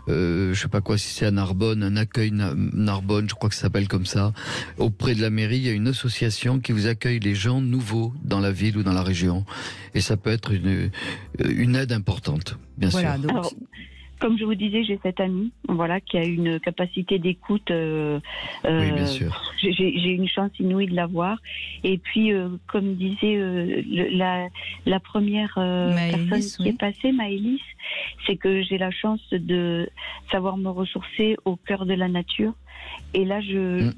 je sais pas quoi, si c'est à Narbonne, un accueil Narbonne, je crois que ça s'appelle comme ça. Auprès de la mairie, il y a une association qui vous accueille les gens nouveaux dans la ville ou dans la région. Et ça peut être une aide importante, bien sûr. Donc... Alors, comme je vous disais, j'ai cette amie, qui a une capacité d'écoute. Oui, bien sûr. J'ai une chance inouïe de l'avoir. Et puis, comme disait la première personne qui est passée, Maëlys, c'est que j'ai la chance de savoir me ressourcer au cœur de la nature. Et là, je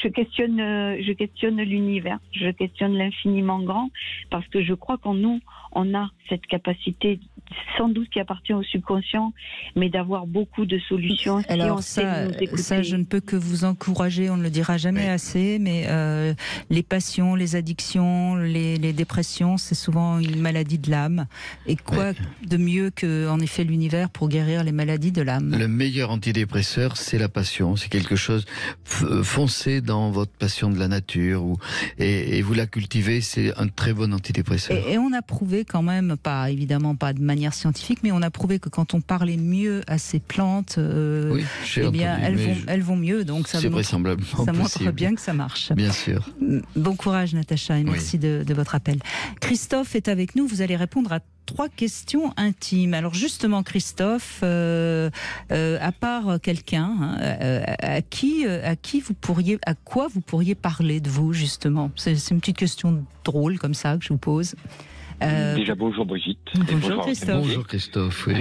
questionne l'univers, je questionne l'infiniment grand, parce que je crois qu'en nous, on a cette capacité, sans doute qui appartient au subconscient, mais d'avoir beaucoup de solutions. Alors ça, je ne peux que vous encourager, on ne le dira jamais assez, mais les passions, les addictions, les dépressions, c'est souvent une maladie de l'âme. Et quoi de mieux que, en effet, l'univers pour guérir les maladies de l'âme? Le meilleur antidépresseur, c'est la passion. C'est quelque chose, foncez dans votre passion de la nature et vous la cultivez, c'est un très bon antidépresseur. Et on a prouvé quand même, évidemment pas de manière scientifique, mais on a prouvé que quand on parlait mieux à ces plantes, elles vont mieux. Donc ça montre bien que ça marche. Bien sûr. Bon courage Natacha et merci de votre appel. Christophe est avec nous, vous allez répondre à 3 questions intimes. Alors justement, Christophe, à part quelqu'un, à quoi vous pourriez parler de vous justement? C'est une petite question drôle comme ça que je vous pose. Déjà bonjour Brigitte. Bonjour Christophe. Bonjour Christophe. Oui.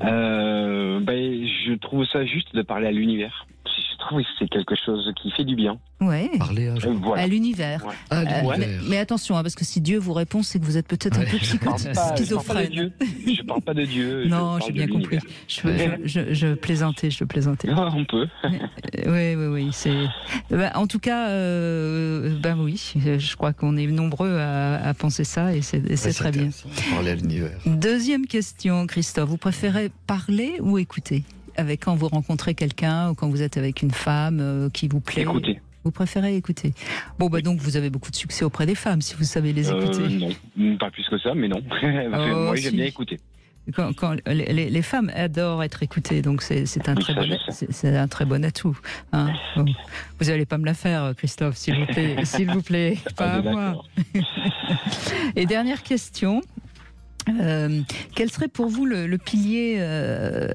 Je trouve ça juste de parler à l'univers. oui, c'est quelque chose qui fait du bien. Ouais. Parler Voilà. À l'univers. Ouais. à l'univers. Mais attention, parce que si Dieu vous répond, c'est que vous êtes peut-être un peu Je parle pas de schizophrène. Dieu. Je parle pas de Dieu. Non, je j'ai parle bien de compris. l'univers. Je plaisantais, je plaisantais. Ah, on peut. Oui, c'est. En tout cas, oui, je crois qu'on est nombreux à penser ça et c'est très bien. Parler à l'univers. Deuxième question, Christophe. Vous préférez parler ou écouter quand vous rencontrez quelqu'un ou quand vous êtes avec une femme qui vous plaît? Écoutez. Vous préférez écouter. Bon, donc vous avez beaucoup de succès auprès des femmes si vous savez les écouter. Non, pas plus que ça, mais non. Moi, j'aime bien écouter. Quand les femmes adorent être écoutées, donc c'est un très bon atout. Hein. Bon. Vous n'allez pas me la faire, Christophe, s'il vous plaît, s'il vous plaît, pas à moi. Et dernière question. Quel serait pour vous le pilier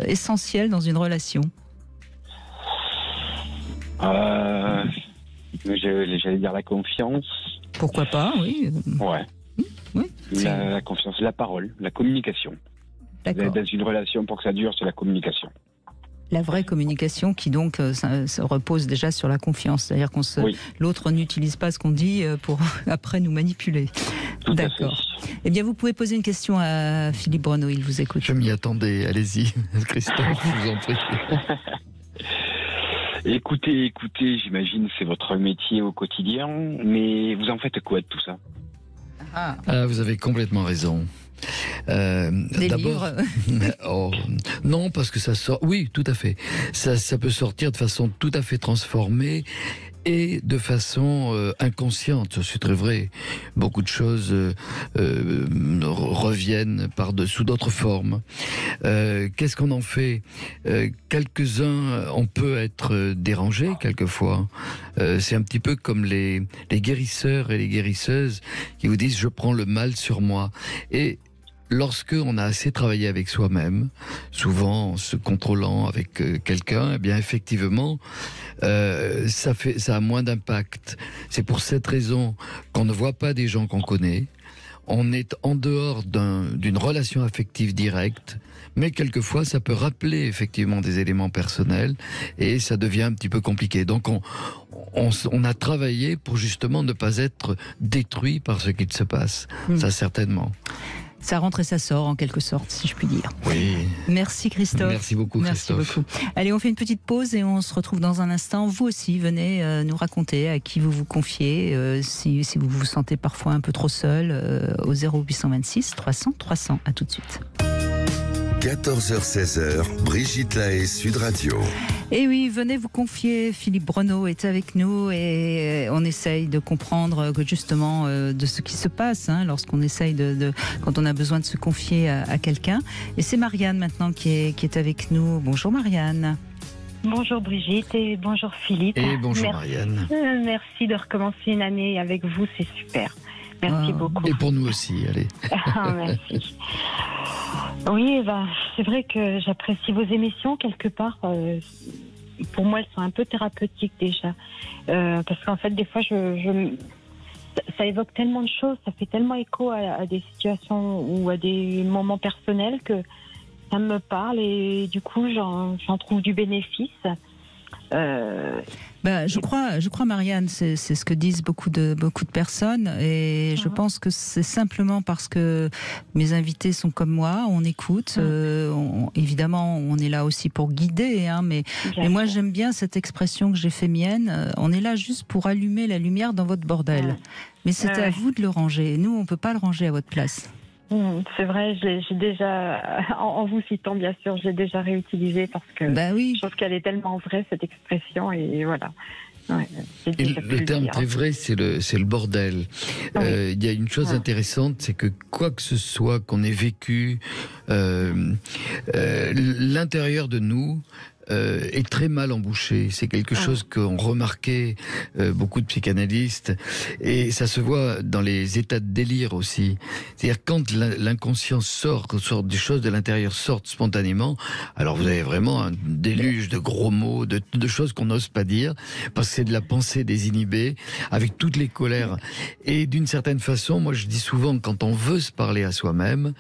essentiel dans une relation? J'allais dire la confiance. Pourquoi pas, oui. Ouais. Oui. La confiance, la parole, la communication. D'accord. Dans une relation, pour que ça dure, c'est la communication. La vraie communication qui donc ça repose déjà sur la confiance. C'est-à-dire l'autre n'utilise pas ce qu'on dit pour après nous manipuler. Tout D'accord. à fait. Eh bien, vous pouvez poser une question à Philippe Bruno, il vous écoute. Je m'y attendais, allez-y, Christophe, je vous en prie. Écoutez, j'imagine c'est votre métier au quotidien, mais vous en faites quoi de tout ça? Vous avez complètement raison. Des D'abord, non, parce que ça sort. Oui, tout à fait. Ça peut sortir de façon tout à fait transformée et de façon inconsciente. C'est très vrai. Beaucoup de choses reviennent sous d'autres formes. Qu'est-ce qu'on en fait? Quelques-uns, on peut être dérangés quelquefois. C'est un petit peu comme les guérisseurs et les guérisseuses qui vous disent « je prends le mal sur moi ». Et lorsque on a assez travaillé avec soi-même, souvent en se contrôlant avec quelqu'un, eh bien effectivement, ça a moins d'impact. C'est pour cette raison qu'on ne voit pas des gens qu'on connaît. On est en dehors d'une relation affective directe, mais quelquefois ça peut rappeler effectivement des éléments personnels et ça devient un petit peu compliqué. Donc on a travaillé pour justement ne pas être détruit par ce qu'il se passe. Ça certainement. Ça rentre et ça sort, en quelque sorte, si je puis dire. Oui. Merci Christophe. Merci beaucoup Christophe. Merci beaucoup. Allez, on fait une petite pause et on se retrouve dans un instant. Vous aussi, venez nous raconter à qui vous vous confiez, si vous vous sentez parfois un peu trop seul, au 0826 300 300. À tout de suite. 14h-16h, Brigitte Lahaie, Sud Radio. Et oui, venez vous confier. Philippe Bruno est avec nous et on essaye de comprendre que justement de ce qui se passe lorsqu'on essaye quand on a besoin de se confier à quelqu'un. Et c'est Marianne maintenant qui est avec nous. Bonjour Marianne. Bonjour Brigitte et bonjour Philippe. Et bonjour Marianne. Merci de recommencer une année avec vous, c'est super. Merci beaucoup. Et pour nous aussi, allez. Merci. Oui, c'est vrai que j'apprécie vos émissions quelque part. Pour moi, elles sont un peu thérapeutiques déjà. Parce qu'en fait, des fois, ça évoque tellement de choses, ça fait tellement écho à des situations ou à des moments personnels que ça me parle et du coup, j'en trouve du bénéfice. Je crois Marianne, c'est ce que disent beaucoup de personnes et je pense que c'est simplement parce que mes invités sont comme moi, on écoute, évidemment on est là aussi pour guider, mais moi j'aime bien cette expression que j'ai fait mienne, on est là juste pour allumer la lumière dans votre bordel, mais c'est à vous de le ranger, nous on peut pas le ranger à votre place. C'est vrai, j'ai déjà, en vous citant bien sûr, j'ai déjà réutilisé parce que je trouve qu'elle est tellement vraie cette expression et voilà. Ouais, et le terme très vrai, c'est le bordel. Il y a une chose intéressante, c'est que quoi que ce soit qu'on ait vécu, l'intérieur de nous est très mal embouché. C'est quelque chose qu'ont remarqué beaucoup de psychanalystes et ça se voit dans les états de délire aussi. C'est-à-dire quand l'inconscient sort des choses de l'intérieur sortent spontanément, alors vous avez vraiment un déluge de gros mots, de choses qu'on n'ose pas dire parce que c'est de la pensée désinhibée avec toutes les colères. Et d'une certaine façon, moi je dis souvent quand on veut se parler à soi-même,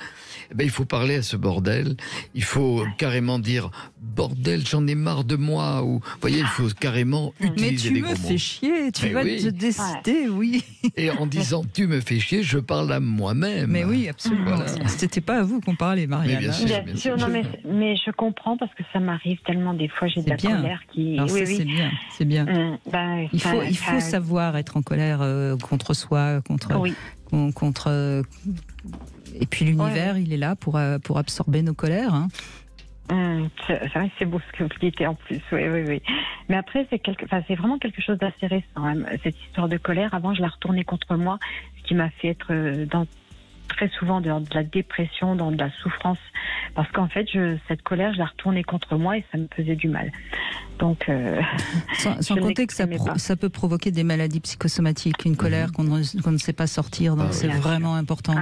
il faut parler à ce bordel. Il faut carrément dire bordel, j'en j'en ai marre de moi, ou, vous voyez, il faut carrément utiliser Mais les tu gros me mots. fais chier, tu Mais vas oui. te décider, oui. Et en disant tu me fais chier, je parle à moi-même. Mais oui, absolument. Voilà. C'était pas à vous qu'on parlait, Marianne. Mais bien sûr. Bien sûr, non, mais je comprends parce que ça m'arrive tellement des fois, j'ai de C'est la bien. colère qui. Alors ça, c'est bien, c'est bien. Il faut savoir être en colère contre soi, Oui. contre. Et puis l'univers, il est là pour absorber nos colères. Hein. C'est vrai que c'est beau ce que vous dites en plus, oui. Mais après, c'est vraiment quelque chose d'assez récent, hein, cette histoire de colère. Avant, je la retournais contre moi, ce qui m'a fait être très souvent dans de la dépression, dans de la souffrance. Parce qu'en fait, cette colère, je la retournais contre moi et ça me faisait du mal. Donc, sans compter que ça peut provoquer des maladies psychosomatiques, une colère qu'on ne sait pas sortir. Donc c'est vraiment important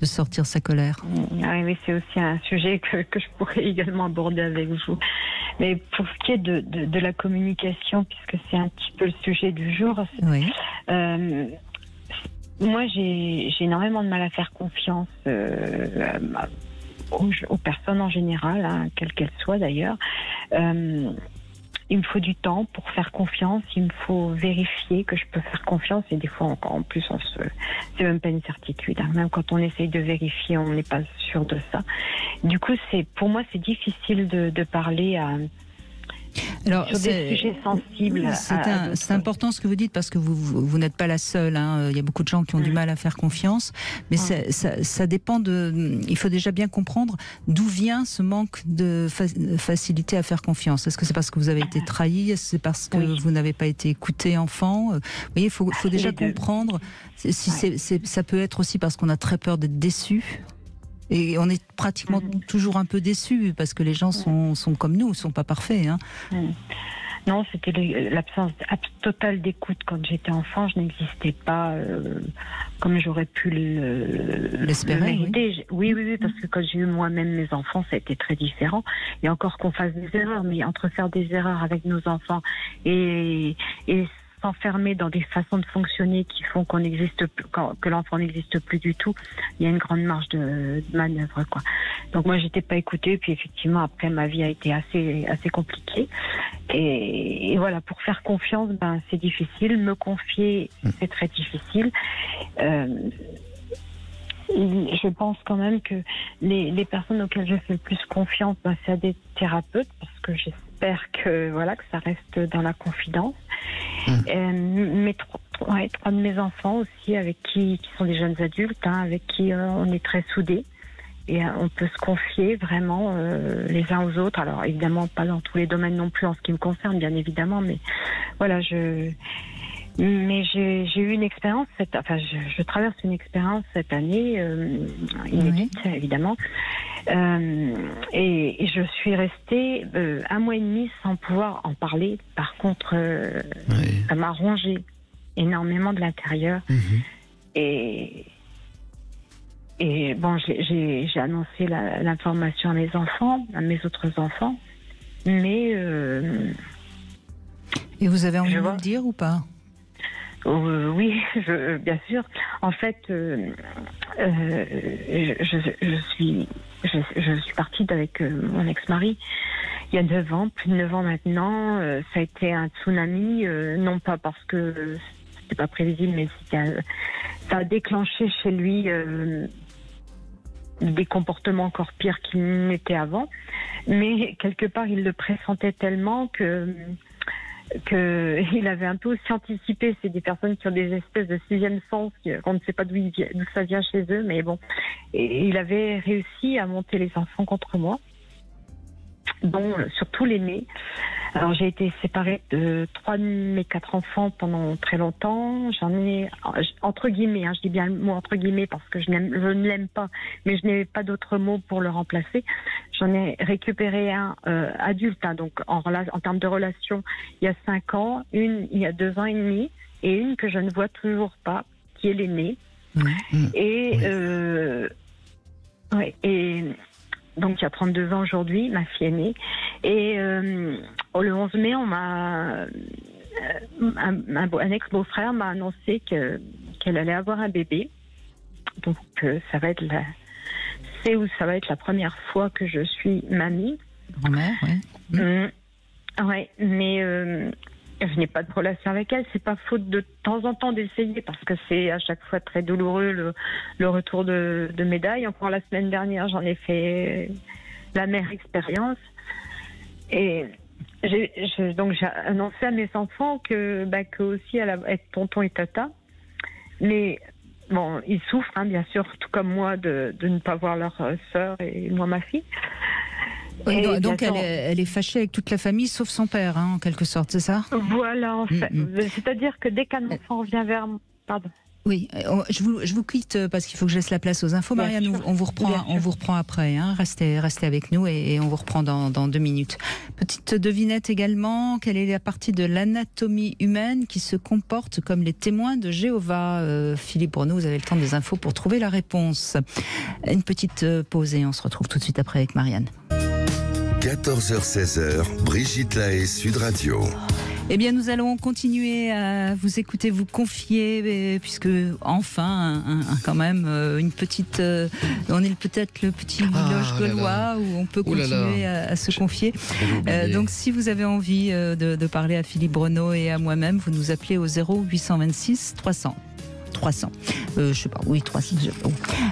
de sortir sa colère. Oui, c'est aussi un sujet que je pourrais également aborder avec vous. Mais pour ce qui est de la communication, puisque c'est un petit peu le sujet du jour, moi j'ai énormément de mal à faire confiance aux personnes en général, hein, quelles qu'elles soient d'ailleurs. Il me faut du temps pour faire confiance, il me faut vérifier que je peux faire confiance et des fois encore en plus c'est même pas une certitude, hein. Même quand on essaye de vérifier on n'est pas sûr de ça. Du coup pour moi c'est difficile de parler sur des sujets sensibles. C'est important ce que vous dites parce que vous n'êtes pas la seule. Hein. Il y a beaucoup de gens qui ont du mal à faire confiance, mais ça dépend il faut déjà bien comprendre d'où vient ce manque de facilité à faire confiance. Est-ce que c'est parce que vous avez été trahi? Est-ce que c'est parce que vous n'avez pas été écouté enfant? Vous voyez, il faut déjà comprendre. Ça peut être aussi parce qu'on a très peur d'être déçu. Et on est pratiquement toujours un peu déçus parce que les gens sont comme nous, sont pas parfaits. Hein. Non, c'était l'absence totale d'écoute quand j'étais enfant. Je n'existais pas comme j'aurais pu l'espérer. Oui, parce que quand j'ai eu moi-même mes enfants, ça a été très différent. Et encore qu'on fasse des erreurs, mais entre faire des erreurs avec nos enfants et s'enfermer dans des façons de fonctionner qui font que l'enfant n'existe plus du tout, il y a une grande marge de manœuvre, quoi. Donc moi j'étais pas écoutée, puis effectivement après ma vie a été assez compliquée et voilà, pour faire confiance c'est difficile, me confier c'est très difficile. Je pense quand même que les personnes auxquelles je fais le plus confiance, c'est à des thérapeutes, parce que j'espère que ça reste dans la confidence. Trois de mes enfants aussi, avec qui sont des jeunes adultes, hein, avec qui on est très soudés et on peut se confier vraiment les uns aux autres. Alors évidemment pas dans tous les domaines non plus en ce qui me concerne, bien évidemment, mais voilà, j'ai eu une expérience, je traverse une expérience cette année, inédite évidemment, et je suis restée 1 mois et demi sans pouvoir en parler. Par contre, ça m'a rongé énormément de l'intérieur, et bon, j'ai annoncé l'information à mes enfants, à mes autres enfants, mais et vous avez envie de le dire ou pas? Oui, bien sûr. En fait, je suis partie avec mon ex-mari il y a 9 ans, plus de 9 ans maintenant. Ça a été un tsunami, non pas parce que c'était pas prévisible, mais ça a déclenché chez lui des comportements encore pires qu'il n'était avant. Mais quelque part, il le pressentait tellement qu'il avait un peu aussi anticipé. C'est des personnes qui ont des espèces de 6e sens, qu'on ne sait pas d'où ça vient chez eux, mais bon. Et il avait réussi à monter les enfants contre moi, dont surtout l'aîné. Alors j'ai été séparée de 3 de mes 4 enfants pendant très longtemps. J'en ai, entre guillemets, je dis bien le mot entre guillemets parce que je ne l'aime pas, mais je n'ai pas d'autre mot pour le remplacer. J'en ai récupéré un adulte, donc en termes de relation, il y a 5 ans, une il y a 2 ans et demi, et une que je ne vois toujours pas, qui est l'aînée. Et donc il y a 32 ans aujourd'hui, ma fille aînée. Et le 11 mai, on m'a un ex-beau-frère m'a annoncé qu'elle allait avoir un bébé. Donc ça va être la première fois que je suis mamie. Grand-mère, oui. Ouais, mais je n'ai pas de relation avec elle. C'est pas faute de temps en temps d'essayer parce que c'est à chaque fois très douloureux le retour de médaille. Encore la semaine dernière, j'en ai fait la mère expérience. Et donc j'ai annoncé à mes enfants que aussi elle va être tonton et tata. Mais bon, ils souffrent, hein, bien sûr, tout comme moi, de ne pas voir leur sœur et moi ma fille. Oui, donc elle est fâchée avec toute la famille, sauf son père, hein, en quelque sorte, c'est ça? Voilà, en fait. C'est-à-dire que dès qu'un enfant vient vers moi... Pardon. Oui, je vous quitte parce qu'il faut que je laisse la place aux infos. Marianne, on vous reprend après. Hein. Restez avec nous et on vous reprend dans 2 minutes. Petite devinette également, quelle est la partie de l'anatomie humaine qui se comporte comme les témoins de Jéhovah? Philippe Bruno, vous avez le temps des infos pour trouver la réponse. Une petite pause et on se retrouve tout de suite après avec Marianne. 14h-16h, Brigitte Lahaie, Sud Radio. Eh bien, nous allons continuer à vous écouter, vous confier, puisque enfin, quand même, une petite... on est peut-être le petit village gaulois où on peut continuer à se confier. Donc, si vous avez envie de parler à Philippe Bruno et à moi-même, vous nous appelez au 0826 300. Je sais pas, oui, 300.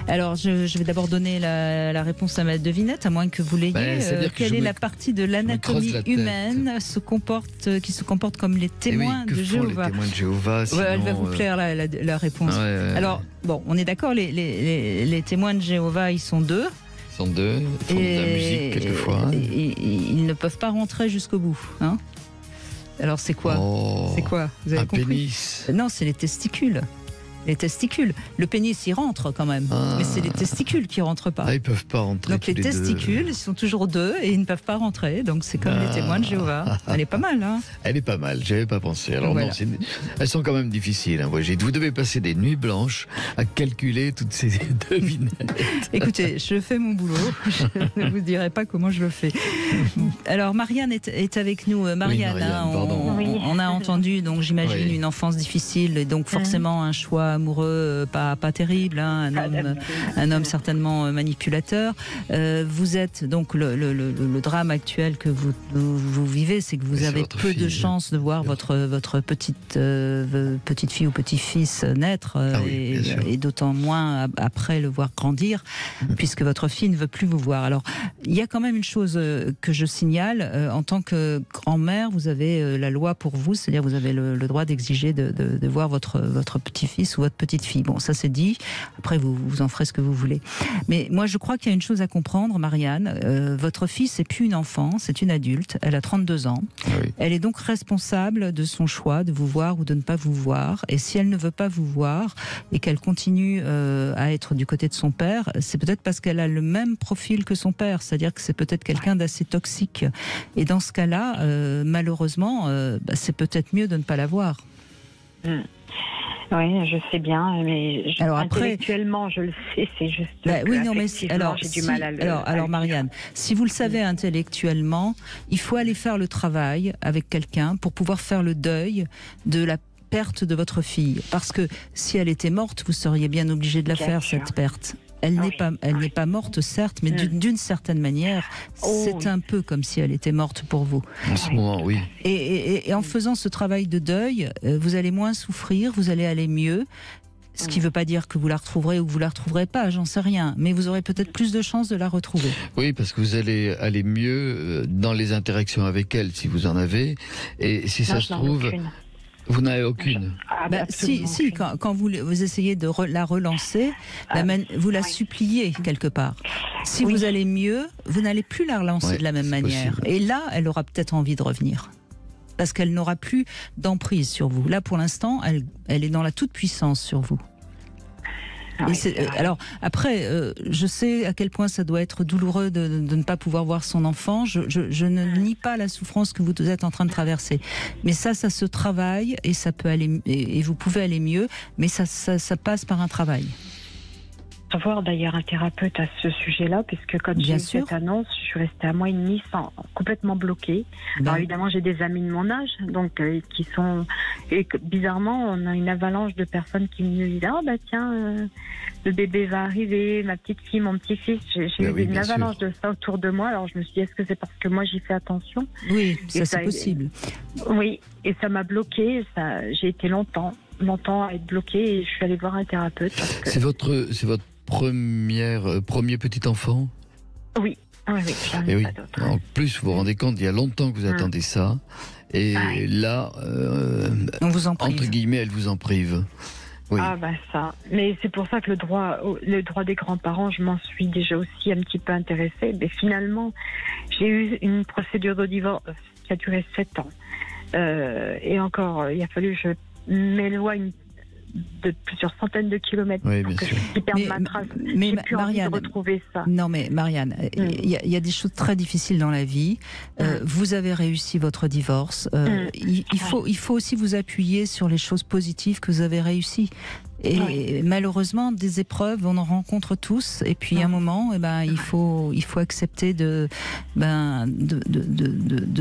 Alors, je vais d'abord donner la réponse à ma devinette, à moins que vous l'ayez. Quelle est la partie de l'anatomie humaine qui se comporte comme les témoins de Jéhovah? Les témoins de Jéhovah, sinon, elle va vous plaire la réponse. Alors, bon, on est d'accord, les témoins de Jéhovah, ils sont 2. Ils sont 2, ils font de la musique quelquefois. Ils ne peuvent pas rentrer jusqu'au bout, hein? Alors, c'est quoi? C'est quoi? Vous avez compris? Pénis. Non, c'est les testicules. Les testicules. Le pénis, il rentre quand même. Mais c'est les testicules qui ne rentrent pas. Ils ne peuvent pas rentrer. Donc les testicules, ils sont toujours 2 et ils ne peuvent pas rentrer. Donc c'est comme les témoins de Jéhovah. Elle est pas mal, hein? Elle est pas mal, j'avais pas pensé. Alors voilà. Non, elles sont quand même difficiles, hein, Brigitte. Vous devez passer des nuits blanches à calculer toutes ces devinettes. Écoutez, je fais mon boulot. Je ne vous dirai pas comment je le fais. Alors Marianne est avec nous. Marianne, on a entendu, donc j'imagine, une enfance difficile et donc forcément un choix amoureux pas terrible, hein, un homme certainement manipulateur. Vous êtes donc le drame actuel que vous vivez, c'est que vous avez peu de chance de voir votre petite fille ou petit-fils naître et d'autant moins après le voir grandir, puisque votre fille ne veut plus vous voir. Alors il y a quand même une chose que je signale, en tant que grand-mère, vous avez la loi pour vous, c'est-à-dire vous avez le droit d'exiger de voir votre petit-fils ou votre petite fille. Bon, ça c'est dit. Après, vous en ferez ce que vous voulez. Mais moi, je crois qu'il y a une chose à comprendre, Marianne. Votre fille, c'est plus une enfant, c'est une adulte. Elle a 32 ans. Oui. Elle est donc responsable de son choix de vous voir ou de ne pas vous voir. Et si elle ne veut pas vous voir et qu'elle continue à être du côté de son père, c'est peut-être parce qu'elle a le même profil que son père. C'est-à-dire que c'est peut-être quelqu'un d'assez toxique. Et dans ce cas-là, malheureusement, c'est peut-être mieux de ne pas la voir. Oui, je sais bien, mais intellectuellement, je le sais, c'est juste j'ai du mal à le... Alors Marianne, si vous le savez intellectuellement, il faut aller faire le travail avec quelqu'un pour pouvoir faire le deuil de la perte de votre fille. Parce que si elle était morte, vous seriez bien obligé de la faire, cette perte. Elle n'est pas morte, certes, mais d'une certaine manière, c'est un peu comme si elle était morte pour vous. En ce moment, oui. Et en faisant ce travail de deuil, vous allez moins souffrir, vous allez aller mieux. Ce qui ne veut pas dire que vous la retrouverez ou que vous la retrouverez pas, j'en sais rien. Mais vous aurez peut-être plus de chances de la retrouver. Oui, parce que vous allez aller mieux dans les interactions avec elle, si vous en avez. Et si ça se trouve... Vous n'avez aucune. Si, quand vous essayez de la relancer, vous la suppliez quelque part. Si vous allez mieux, vous n'allez plus la relancer de la même manière. Possible. Et là, elle aura peut-être envie de revenir. Parce qu'elle n'aura plus d'emprise sur vous. Là, pour l'instant, elle est dans la toute-puissance sur vous. Alors après, je sais à quel point ça doit être douloureux de ne pas pouvoir voir son enfant. Je ne nie pas la souffrance que vous êtes en train de traverser, mais ça se travaille et ça peut aller et vous pouvez aller mieux, mais ça passe par un travail. voir d'ailleurs un thérapeute à ce sujet-là, puisque quand j'ai Bien eu sûr. cette annonce, je suis restée un mois et demi complètement bloquée. Alors évidemment, j'ai des amis de mon âge, donc qui sont... Et bizarrement, on a une avalanche de personnes qui me disent « Ah bah tiens, le bébé va arriver, ma petite fille, mon petit-fils ». J'ai eu une avalanche de ça autour de moi, alors je me suis dit « Est-ce que c'est parce que moi j'y fais attention ?» Oui, ça c'est possible. Oui, et ça m'a bloquée, j'ai été longtemps à être bloquée, et je suis allée voir un thérapeute. C'est votre premier petit enfant? Oui. Oui, et oui. En plus, vous vous rendez compte, il y a longtemps que vous attendez ça. Et là, on vous en prive. Entre guillemets, elle vous en prive. Oui. Ah bah ça. Mais c'est pour ça que le droit des grands-parents, je m'en suis déjà aussi un petit peu intéressée. Mais finalement, j'ai eu une procédure de divorce qui a duré 7 ans. Et encore, il a fallu que je m'éloigne de plusieurs centaines de kilomètres pour que je perde ma trace. Mais j'ai plus envie de retrouver ça. Non mais Marianne, il y a des choses très difficiles dans la vie. Vous avez réussi votre divorce. Il faut aussi vous appuyer sur les choses positives que vous avez réussies. Et malheureusement, des épreuves, on en rencontre tous. Et puis, à un moment, il faut accepter de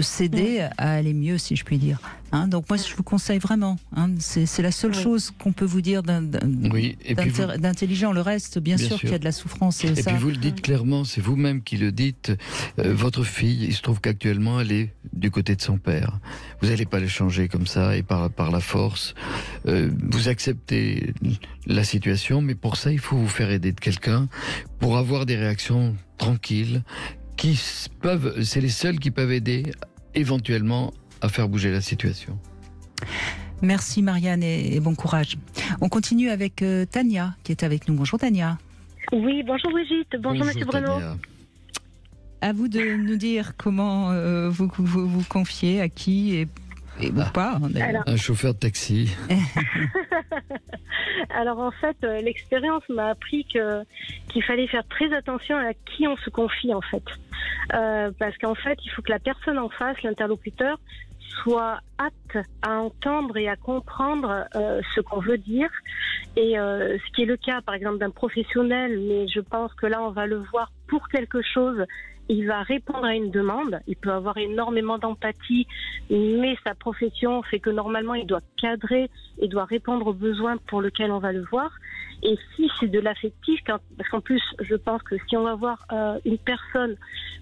céder à aller mieux, si je puis dire. Hein, donc moi, je vous conseille vraiment. Hein, c'est la seule chose qu'on peut vous dire d'intelligent. Le reste, bien sûr qu'il y a de la souffrance. Et puis vous le dites clairement, c'est vous-même qui le dites. Votre fille, il se trouve qu'actuellement, elle est du côté de son père. Vous n'allez pas le changer comme ça et par la force. Vous acceptez la situation, mais pour ça, il faut vous faire aider de quelqu'un pour avoir des réactions tranquilles c'est les seuls qui peuvent aider éventuellement à faire bouger la situation. Merci Marianne et bon courage. On continue avec Tania qui est avec nous. Bonjour Tania. Oui, bonjour Brigitte, bonjour Monsieur Bruno. Tania. À vous de nous dire comment vous confiez, à qui et ou pas. Alors, un chauffeur de taxi. Alors en fait, l'expérience m'a appris qu'il fallait faire très attention à qui on se confie en fait. Parce qu'en fait, il faut que la personne en face, l'interlocuteur, soit apte à entendre et à comprendre ce qu'on veut dire. Et ce qui est le cas, par exemple, d'un professionnel, mais je pense que là, on va le voir pour quelque chose. Il va répondre à une demande, il peut avoir énormément d'empathie, mais sa profession fait que normalement il doit cadrer et doit répondre aux besoins pour lesquels on va le voir. Et si c'est de l'affectif, parce qu'en plus je pense que si on va voir une personne,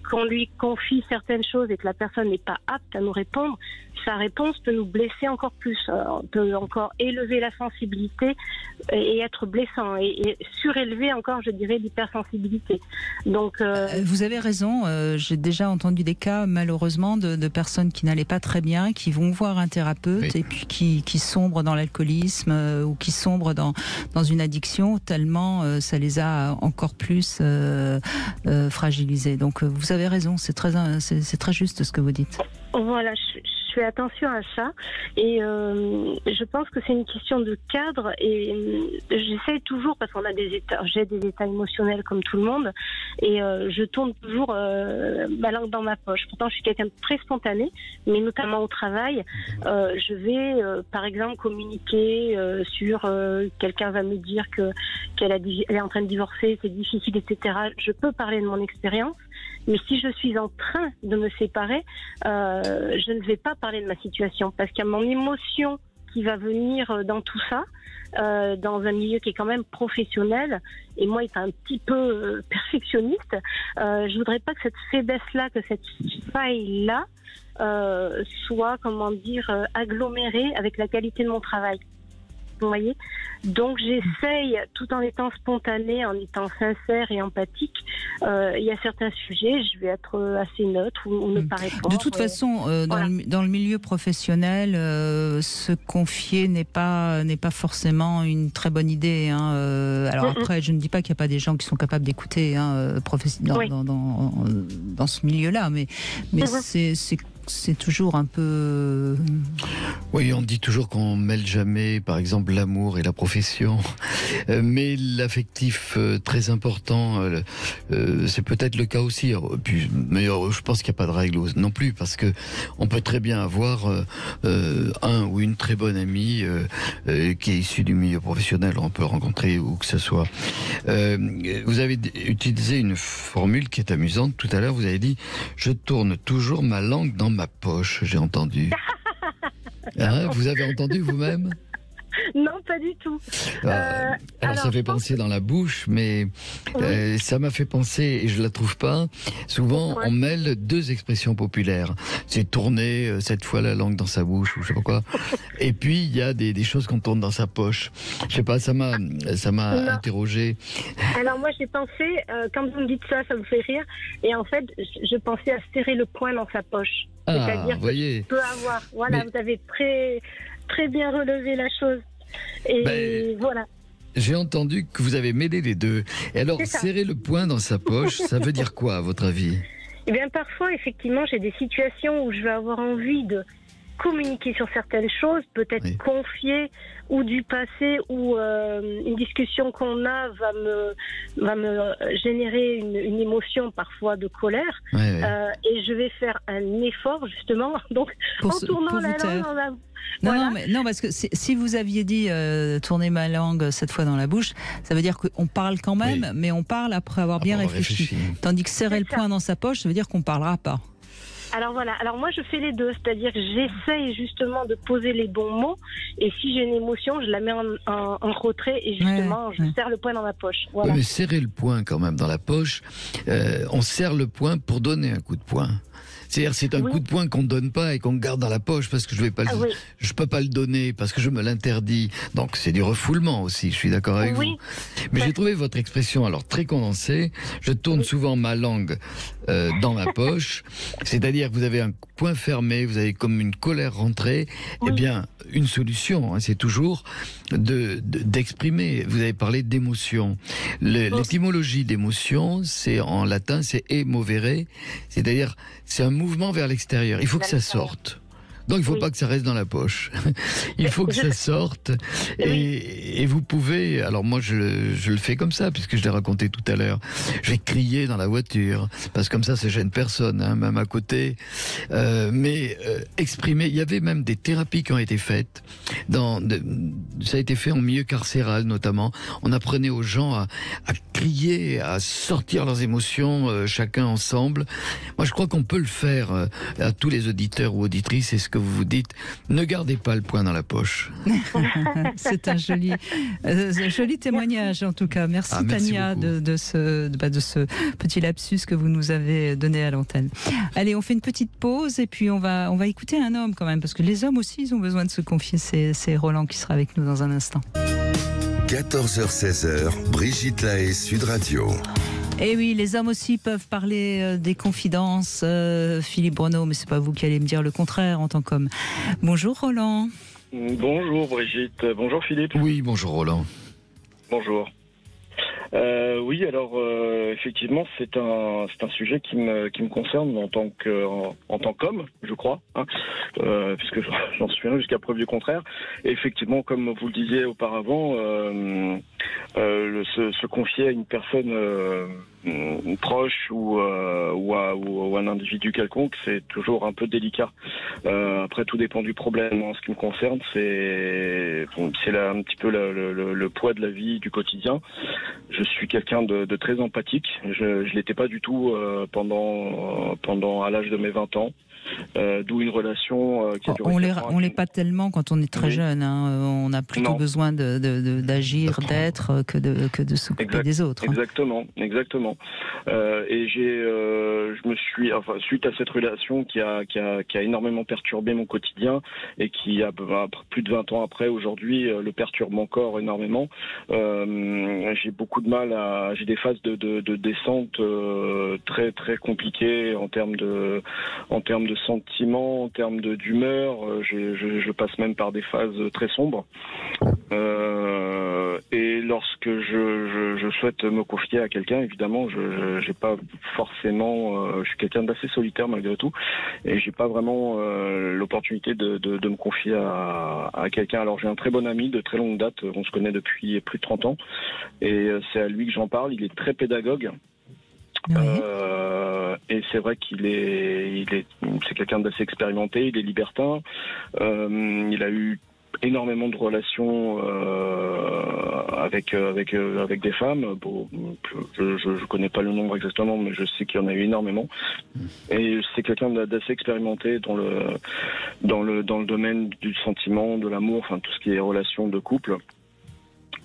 qu'on lui confie certaines choses et que la personne n'est pas apte à nous répondre, sa réponse peut nous blesser encore plus, peut encore élever la sensibilité et être blessant, et surélever encore, je dirais, l'hypersensibilité. Donc, vous avez raison, j'ai déjà entendu des cas malheureusement de personnes qui n'allaient pas très bien, qui vont voir un thérapeute et puis qui sombrent dans l'alcoolisme ou qui sombrent dans une addiction tellement ça les a encore plus fragilisés. Donc vous avez raison, c'est très juste ce que vous dites. Voilà, je fais attention à ça, et je pense que c'est une question de cadre, et j'essaie toujours, parce qu'on a j'ai des états émotionnels comme tout le monde, et je tourne toujours ma langue dans ma poche. Pourtant je suis quelqu'un de très spontané, mais notamment au travail, je vais par exemple communiquer sur quelqu'un va me dire qu'elle est en train de divorcer, c'est difficile, etc. Je peux parler de mon expérience. Mais si je suis en train de me séparer, je ne vais pas parler de ma situation, parce qu'il y a mon émotion qui va venir dans tout ça, dans un milieu qui est quand même professionnel, et moi étant un petit peu perfectionniste, je voudrais pas que cette faiblesse-là, que cette faille-là soit, comment dire, agglomérée avec la qualité de mon travail. Vous voyez ? Donc j'essaye, tout en étant spontanée, en étant sincère et empathique. Il y a certains sujets, je vais être assez neutre ou ne pas répondre. De toute façon, dans le milieu professionnel, se confier n'est pas forcément une très bonne idée. Hein. Alors après, je ne dis pas qu'il n'y a pas des gens qui sont capables d'écouter dans ce milieu-là, mais c'est c'est toujours un peu... Oui, on dit toujours qu'on mêle jamais, par exemple, l'amour et la profession. Mais l'affectif, très important, c'est peut-être le cas aussi. Mais je pense qu'il n'y a pas de règle non plus, parce que on peut très bien avoir un ou une très bonne amie qui est issue du milieu professionnel. On peut rencontrer où que ce soit. Vous avez utilisé une formule qui est amusante. Tout à l'heure, vous avez dit « Je tourne toujours ma langue dans ma poche », j'ai entendu. Hein, vous avez entendu vous-même ? Non, pas du tout. Alors ça fait penser dans la bouche, mais ça m'a fait penser, et je la trouve pas, souvent on mêle deux expressions populaires. C'est tourner cette fois la langue dans sa bouche, ou je sais pas quoi. Et puis il y a des choses qu'on tourne dans sa poche. Je sais pas, ça m'a interrogé. Alors moi j'ai pensé, quand vous me dites ça, ça me fait rire. Et en fait, je pensais à serrer le poing dans sa poche. C'est-à-dire vous voyez. peut avoir. Voilà, vous avez très bien relevé la chose. Et voilà. J'ai entendu que vous avez mêlé les deux. Et alors, serrer le poing dans sa poche, ça veut dire quoi, à votre avis ? Eh bien, parfois, effectivement, j'ai des situations où je vais avoir envie de communiquer sur certaines choses, peut-être confier, ou du passé, ou une discussion qu'on a va me générer une émotion parfois de colère, et je vais faire un effort justement, donc en tournant la langue dans la... Non, parce que si vous aviez dit tourner ma langue cette fois dans la bouche, ça veut dire qu'on parle quand même, mais on parle après avoir bien réfléchi. Tandis que serrer le poing dans sa poche, ça veut dire qu'on ne parlera pas. Alors voilà, alors moi je fais les deux, c'est-à-dire que j'essaye justement de poser les bons mots, et si j'ai une émotion, je la mets en retrait, et justement je serre le poing dans ma poche. Voilà. Oui, mais serrer le poing quand même dans la poche, on serre le poing pour donner un coup de poing. C'est-à-dire, c'est un coup de poing qu'on ne donne pas et qu'on garde dans la poche parce que je peux pas le donner, parce que je me l'interdis. Donc, c'est du refoulement aussi, je suis d'accord avec vous. Mais j'ai trouvé votre expression alors très condensée. Je tourne souvent ma langue dans ma poche. C'est-à-dire que vous avez un poing fermé, vous avez comme une colère rentrée. Eh bien, une solution, c'est toujours d'exprimer. Vous avez parlé d'émotion. L'étymologie d'émotion, c'est en latin, c'est emovere, c'est-à-dire c'est un mouvement vers l'extérieur. Il faut que ça sorte. Donc il ne faut pas que ça reste dans la poche. Il faut que ça sorte. Et vous pouvez... Alors moi je le fais comme ça, puisque je l'ai raconté tout à l'heure. Je vais crier dans la voiture, parce que comme ça gêne personne, hein, même à côté. Mais exprimer... Il y avait même des thérapies qui ont été faites. Ça a été fait en milieu carcéral notamment. On apprenait aux gens à crier, à sortir leurs émotions, chacun ensemble. Moi je crois qu'on peut le faire à tous les auditeurs ou auditrices. C'est ce que vous vous dites, ne gardez pas le poing dans la poche. C'est un joli témoignage en tout cas. Merci, Tania de ce petit lapsus que vous nous avez donné à l'antenne. Allez, on fait une petite pause et puis on va écouter un homme quand même, parce que les hommes aussi ils ont besoin de se confier. C'est Roland qui sera avec nous dans un instant. 14h-16h, Brigitte Lahaie, Sud Radio. Et oui, les hommes aussi peuvent parler des confidences, Philippe Bruneau, mais c'est pas vous qui allez me dire le contraire en tant qu'homme. Bonjour Roland. Bonjour Brigitte, bonjour Philippe. Oui, bonjour Roland. Bonjour. Oui, alors effectivement, c'est un sujet qui me concerne en tant qu'homme, je crois, hein, puisque j'en suis un jusqu'à preuve du contraire. Et effectivement, comme vous le disiez auparavant, se confier à une personne proche ou un individu quelconque, c'est toujours un peu délicat. Après, tout dépend du problème. En ce qui me concerne, c'est un petit peu le poids de la vie du quotidien. Je suis quelqu'un de très empathique. Je l'étais pas du tout pendant à l'âge de mes 20 ans. D'où une relation qui a duré on l'est pas tellement quand on est très jeune, hein. On a plutôt besoin d'agir, d'être que de s'occuper des autres. Exactement. Et je me suis, suite à cette relation qui a énormément perturbé mon quotidien et qui a plus de 20 ans après aujourd'hui le perturbe encore énormément. J'ai beaucoup de mal j'ai des phases de descente très très compliquées en termes de de sentiments, en termes d'humeur. Je passe même par des phases très sombres. Et lorsque je souhaite me confier à quelqu'un, évidemment, j'ai pas forcément, je suis quelqu'un d'assez solitaire malgré tout, et j'ai pas vraiment l'opportunité de me confier à quelqu'un. Alors j'ai un très bon ami de très longue date, on se connaît depuis plus de 30 ans, et c'est à lui que j'en parle. Il est très pédagogue. Oui. Et c'est vrai c'est quelqu'un d'assez expérimenté, il est libertin, il a eu énormément de relations avec des femmes. Bon, je connais pas le nombre exactement, mais je sais qu'il y en a eu énormément. Et c'est quelqu'un d'assez expérimenté dans le domaine du sentiment, de l'amour, enfin tout ce qui est relations de couple.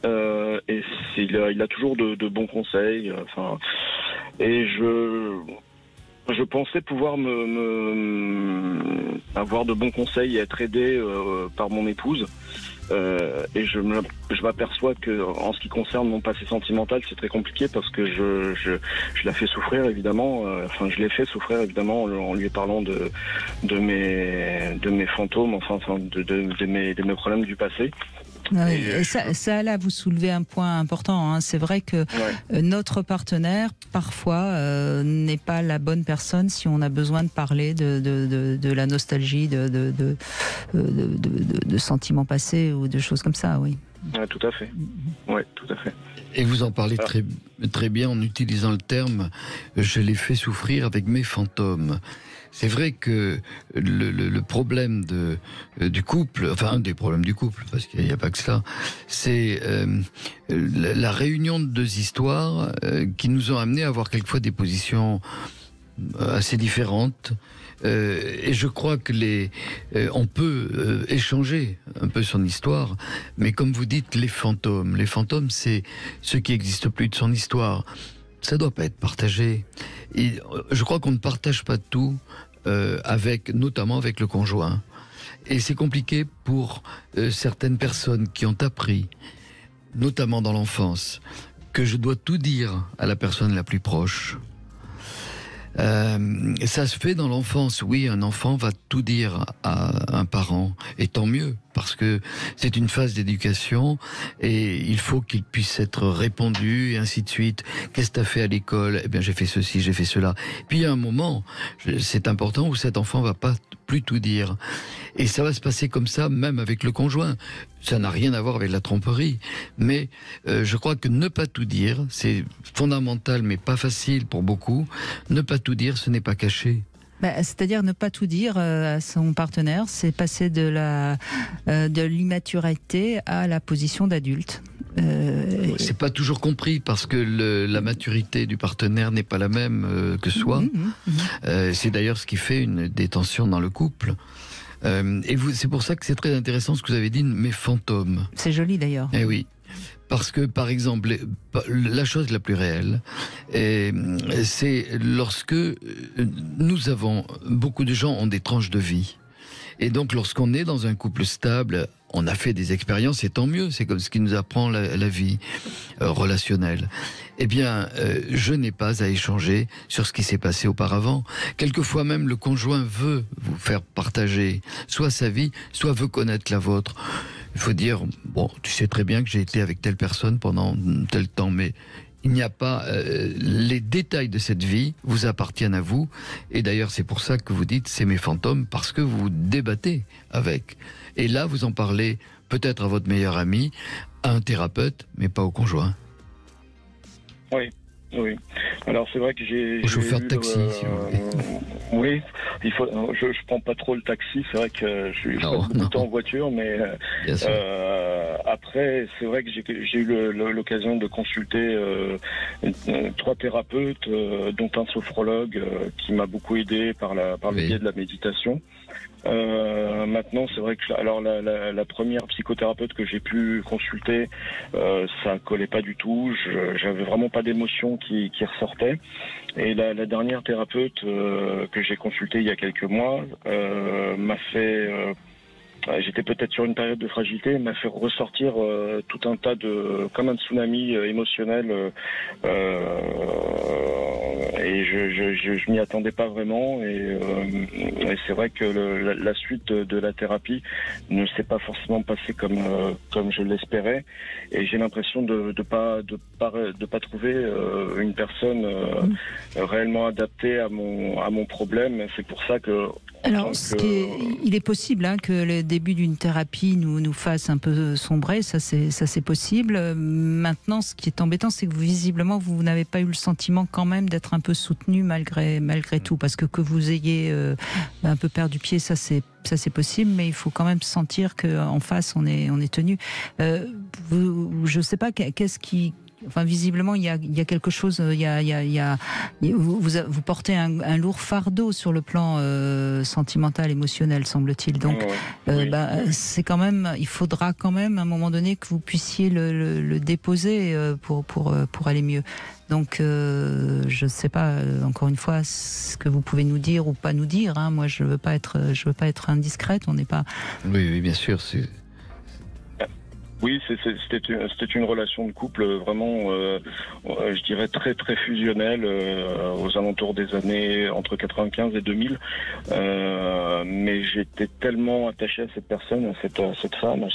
Et il a toujours de bons conseils. Et je pensais pouvoir avoir de bons conseils et être aidé par mon épouse. Et je m'aperçois que en ce qui concerne mon passé sentimental, c'est très compliqué parce que je la fais souffrir évidemment. Je l'ai fait souffrir évidemment en lui parlant de mes fantômes, de mes problèmes du passé. Oui, et ça, là, vous soulevez un point important. Hein. C'est vrai que notre partenaire, parfois, n'est pas la bonne personne si on a besoin de parler de la nostalgie, de sentiments passés ou de choses comme ça, oui. Ouais, tout à fait. Ouais, tout à fait. Et vous en parlez très, très bien en utilisant le terme « je l'ai fait souffrir avec mes fantômes ». C'est vrai que le problème du couple, enfin un des problèmes du couple, parce qu'il n'y a pas que cela, c'est la réunion de deux histoires qui nous ont amené à avoir quelquefois des positions assez différentes. Et je crois que on peut échanger un peu son histoire, mais comme vous dites, les fantômes, c'est ceux qui n'existent plus de son histoire. Ça ne doit pas être partagé. Et je crois qu'on ne partage pas tout, notamment avec le conjoint. Et c'est compliqué pour certaines personnes qui ont appris, notamment dans l'enfance, que je dois tout dire à la personne la plus proche. Ça se fait dans l'enfance, oui, un enfant va tout dire à un parent, et tant mieux, parce que c'est une phase d'éducation, et il faut qu'il puisse être répondu, et ainsi de suite. Qu'est-ce que tu as fait à l'école? Eh bien, j'ai fait ceci, j'ai fait cela. Puis il y a un moment, c'est important, où cet enfant va pas plus tout dire. Et ça va se passer comme ça, même avec le conjoint. Ça n'a rien à voir avec la tromperie. Mais je crois que ne pas tout dire, c'est fondamental, mais pas facile pour beaucoup. Ne pas tout dire, ce n'est pas caché. C'est-à-dire ne pas tout dire à son partenaire, c'est passer de l'immaturité à la position d'adulte. C'est pas toujours compris parce que la maturité du partenaire n'est pas la même que soi. C'est d'ailleurs ce qui fait des tensions dans le couple. Et c'est pour ça que c'est très intéressant ce que vous avez dit, mes fantômes. C'est joli d'ailleurs. Eh oui. Parce que, par exemple, la chose la plus réelle, c'est lorsque beaucoup de gens ont des tranches de vie. Et donc, lorsqu'on est dans un couple stable, on a fait des expériences, et tant mieux, c'est comme ce qui nous apprend la vie relationnelle. Eh bien, je n'ai pas à échanger sur ce qui s'est passé auparavant. Quelquefois même, le conjoint veut vous faire partager soit sa vie, soit veut connaître la vôtre. Il faut dire, bon, tu sais très bien que j'ai été avec telle personne pendant tel temps, mais il n'y a pas... les détails de cette vie vous appartiennent à vous. Et d'ailleurs, c'est pour ça que vous dites, c'est mes fantômes, parce que vous débattez avec. Et là, vous en parlez peut-être à votre meilleur ami, à un thérapeute, mais pas au conjoint. Oui. Oui. Alors c'est vrai que j'ai... Au chauffeur de taxi, si vous voulez. Oui, je prends pas trop le taxi, c'est vrai que je passe beaucoup de temps en voiture, mais après, c'est vrai que j'ai eu l'occasion de consulter 3 thérapeutes, dont un sophrologue qui m'a beaucoup aidé par le biais de la méditation. Maintenant, c'est vrai que la première psychothérapeute que j'ai pu consulter, ça collait pas du tout. J'avais vraiment pas d'émotion qui ressortait. Et la dernière thérapeute que j'ai consultée il y a quelques mois m'a fait... j'étais peut-être sur une période de fragilité, m'a fait ressortir tout un tas comme un tsunami émotionnel. et je m'y attendais pas vraiment. Et c'est vrai que la suite de la thérapie ne s'est pas forcément passée comme je l'espérais. Et j'ai l'impression de pas trouver une personne réellement adaptée à mon problème. C'est pour ça que alors, il est possible que le début d'une thérapie nous fasse un peu sombrer, ça c'est possible. Maintenant, ce qui est embêtant, c'est que visiblement vous n'avez pas eu le sentiment quand même d'être un peu soutenu malgré tout, parce que vous ayez un peu perdu pied, ça c'est possible, mais il faut quand même sentir qu'en face on est tenu. Je ne sais pas qu'est-ce qui. Enfin, visiblement, il y a quelque chose. Vous portez un lourd fardeau sur le plan sentimental, émotionnel, semble-t-il. Donc, c'est quand même. Il faudra quand même, à un moment donné, que vous puissiez le déposer pour aller mieux. Donc, je ne sais pas. Encore une fois, ce que vous pouvez nous dire ou pas nous dire. Moi, je veux pas être indiscrète. On n'est pas. Oui, bien sûr. Oui, c'était une relation de couple vraiment, je dirais très très fusionnelle, aux alentours des années entre 95 et 2000. Mais j'étais tellement attaché à cette personne, à cette femme, à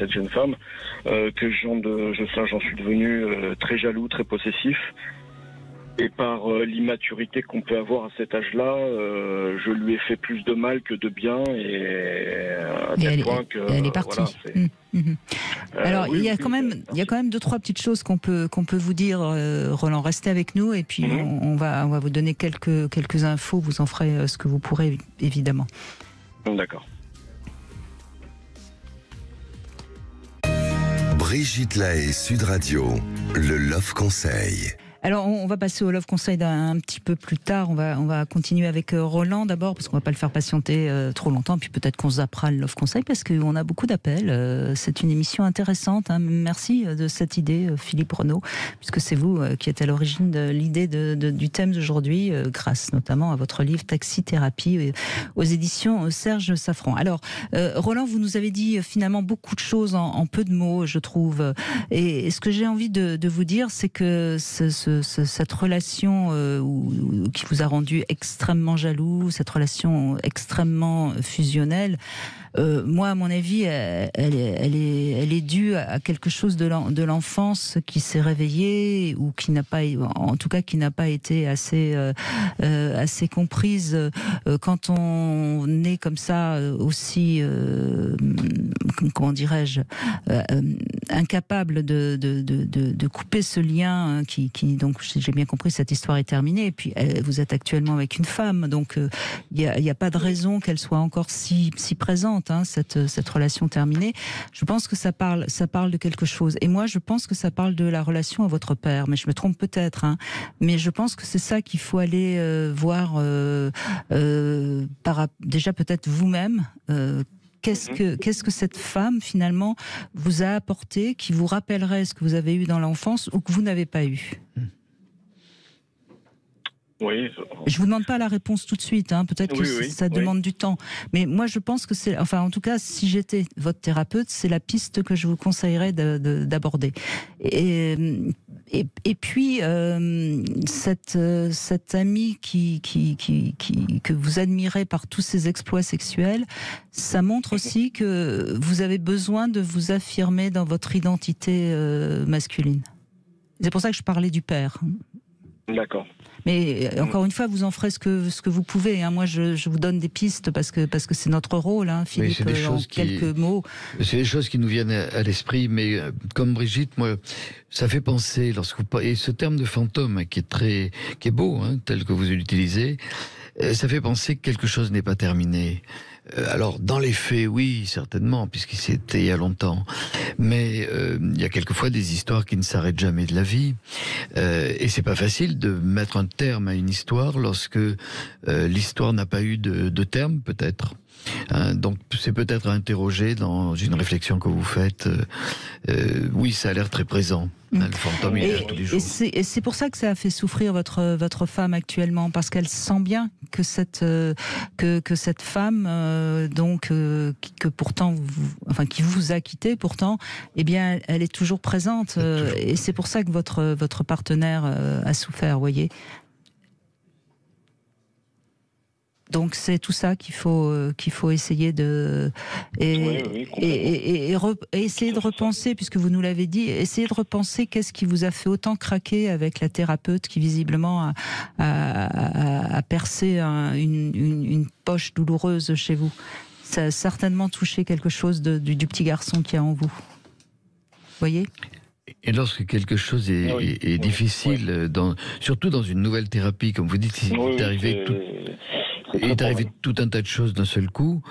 cette jeune femme, que j'en suis devenu très jaloux, très possessif. Et par l'immaturité qu'on peut avoir à cet âge-là, je lui ai fait plus de mal que de bien, et à tel point que elle est partie. Voilà, alors il y a quand même 2-3 petites choses qu'on peut vous dire, Roland. Restez avec nous et puis on va vous donner quelques infos. Vous en ferez ce que vous pourrez, évidemment. D'accord. Brigitte Lahaie, Sud Radio, le Love Conseil. Alors, on va passer au Love Conseil un petit peu plus tard. On va continuer avec Roland d'abord, parce qu'on va pas le faire patienter trop longtemps. Puis peut-être qu'on zappera le Love Conseil, parce qu'on a beaucoup d'appels. C'est une émission intéressante. Merci de cette idée, Philippe Renaud, puisque c'est vous qui êtes à l'origine de l'idée du thème d'aujourd'hui, grâce notamment à votre livre Taxithérapie aux éditions Serge Safran. Alors, Roland, vous nous avez dit finalement beaucoup de choses en peu de mots, je trouve. Et ce que j'ai envie de vous dire, c'est que cette relation qui vous a rendu extrêmement jaloux, cette relation extrêmement fusionnelle, moi, à mon avis, elle est due à quelque chose de l'enfance qui s'est réveillé, ou qui n'a pas, en tout cas, qui n'a pas été assez comprise. Quand on est comme ça, aussi, comment dirais-je, incapable de couper ce lien, donc j'ai bien compris, cette histoire est terminée. Et puis vous êtes actuellement avec une femme, donc il y a pas de raison qu'elle soit encore si présente. Cette relation terminée, je pense que ça parle de quelque chose. Et moi, je pense que ça parle de la relation à votre père, mais je me trompe peut-être. Mais je pense que c'est ça qu'il faut aller voir, déjà peut-être vous-même. Qu'est-ce que cette femme, finalement, vous a apporté, qui vous rappellerait ce que vous avez eu dans l'enfance ou que vous n'avez pas eu? Oui. Je vous demande pas la réponse tout de suite, peut-être que ça demande du temps. Mais moi, je pense que c'est, en tout cas, si j'étais votre thérapeute, c'est la piste que je vous conseillerais d'aborder. Et puis, cette amie que vous admirez par tous ses exploits sexuels, ça montre aussi que vous avez besoin de vous affirmer dans votre identité masculine. C'est pour ça que je parlais du père. D'accord. Mais encore une fois, vous en ferez ce que vous pouvez. Moi, je vous donne des pistes parce que c'est notre rôle, Philippe, en quelques mots. C'est des choses qui nous viennent à l'esprit, mais comme Brigitte, moi, ça fait penser, et ce terme de fantôme qui est beau, tel que vous l'utilisez, ça fait penser que quelque chose n'est pas terminé. Alors, dans les faits, oui, certainement, puisqu'il s'était il y a longtemps. Mais il y a quelquefois des histoires qui ne s'arrêtent jamais de la vie. Et c'est pas facile de mettre un terme à une histoire lorsque l'histoire n'a pas eu de terme, peut-être. Donc c'est peut-être à interroger dans une réflexion que vous faites. Oui, ça a l'air très présent. Le fantôme, il est là tous les jours. Et c'est pour ça que ça a fait souffrir votre femme actuellement, parce qu'elle sent bien que cette femme, que pourtant, qui vous a quitté, pourtant, eh bien, elle est toujours présente. Et c'est pour ça que votre partenaire a souffert, vous voyez. Donc c'est tout ça qu'il faut essayer de et essayer de repenser, puisque vous nous l'avez dit, essayer de repenser qu'est-ce qui vous a fait autant craquer avec la thérapeute qui visiblement a percé une poche douloureuse chez vous. Ça a certainement touché quelque chose du petit garçon qui est en vous. Vous voyez ? Et lorsque quelque chose est difficile, surtout dans une nouvelle thérapie, comme vous dites, il est arrivé tout un tas de choses d'un seul coup.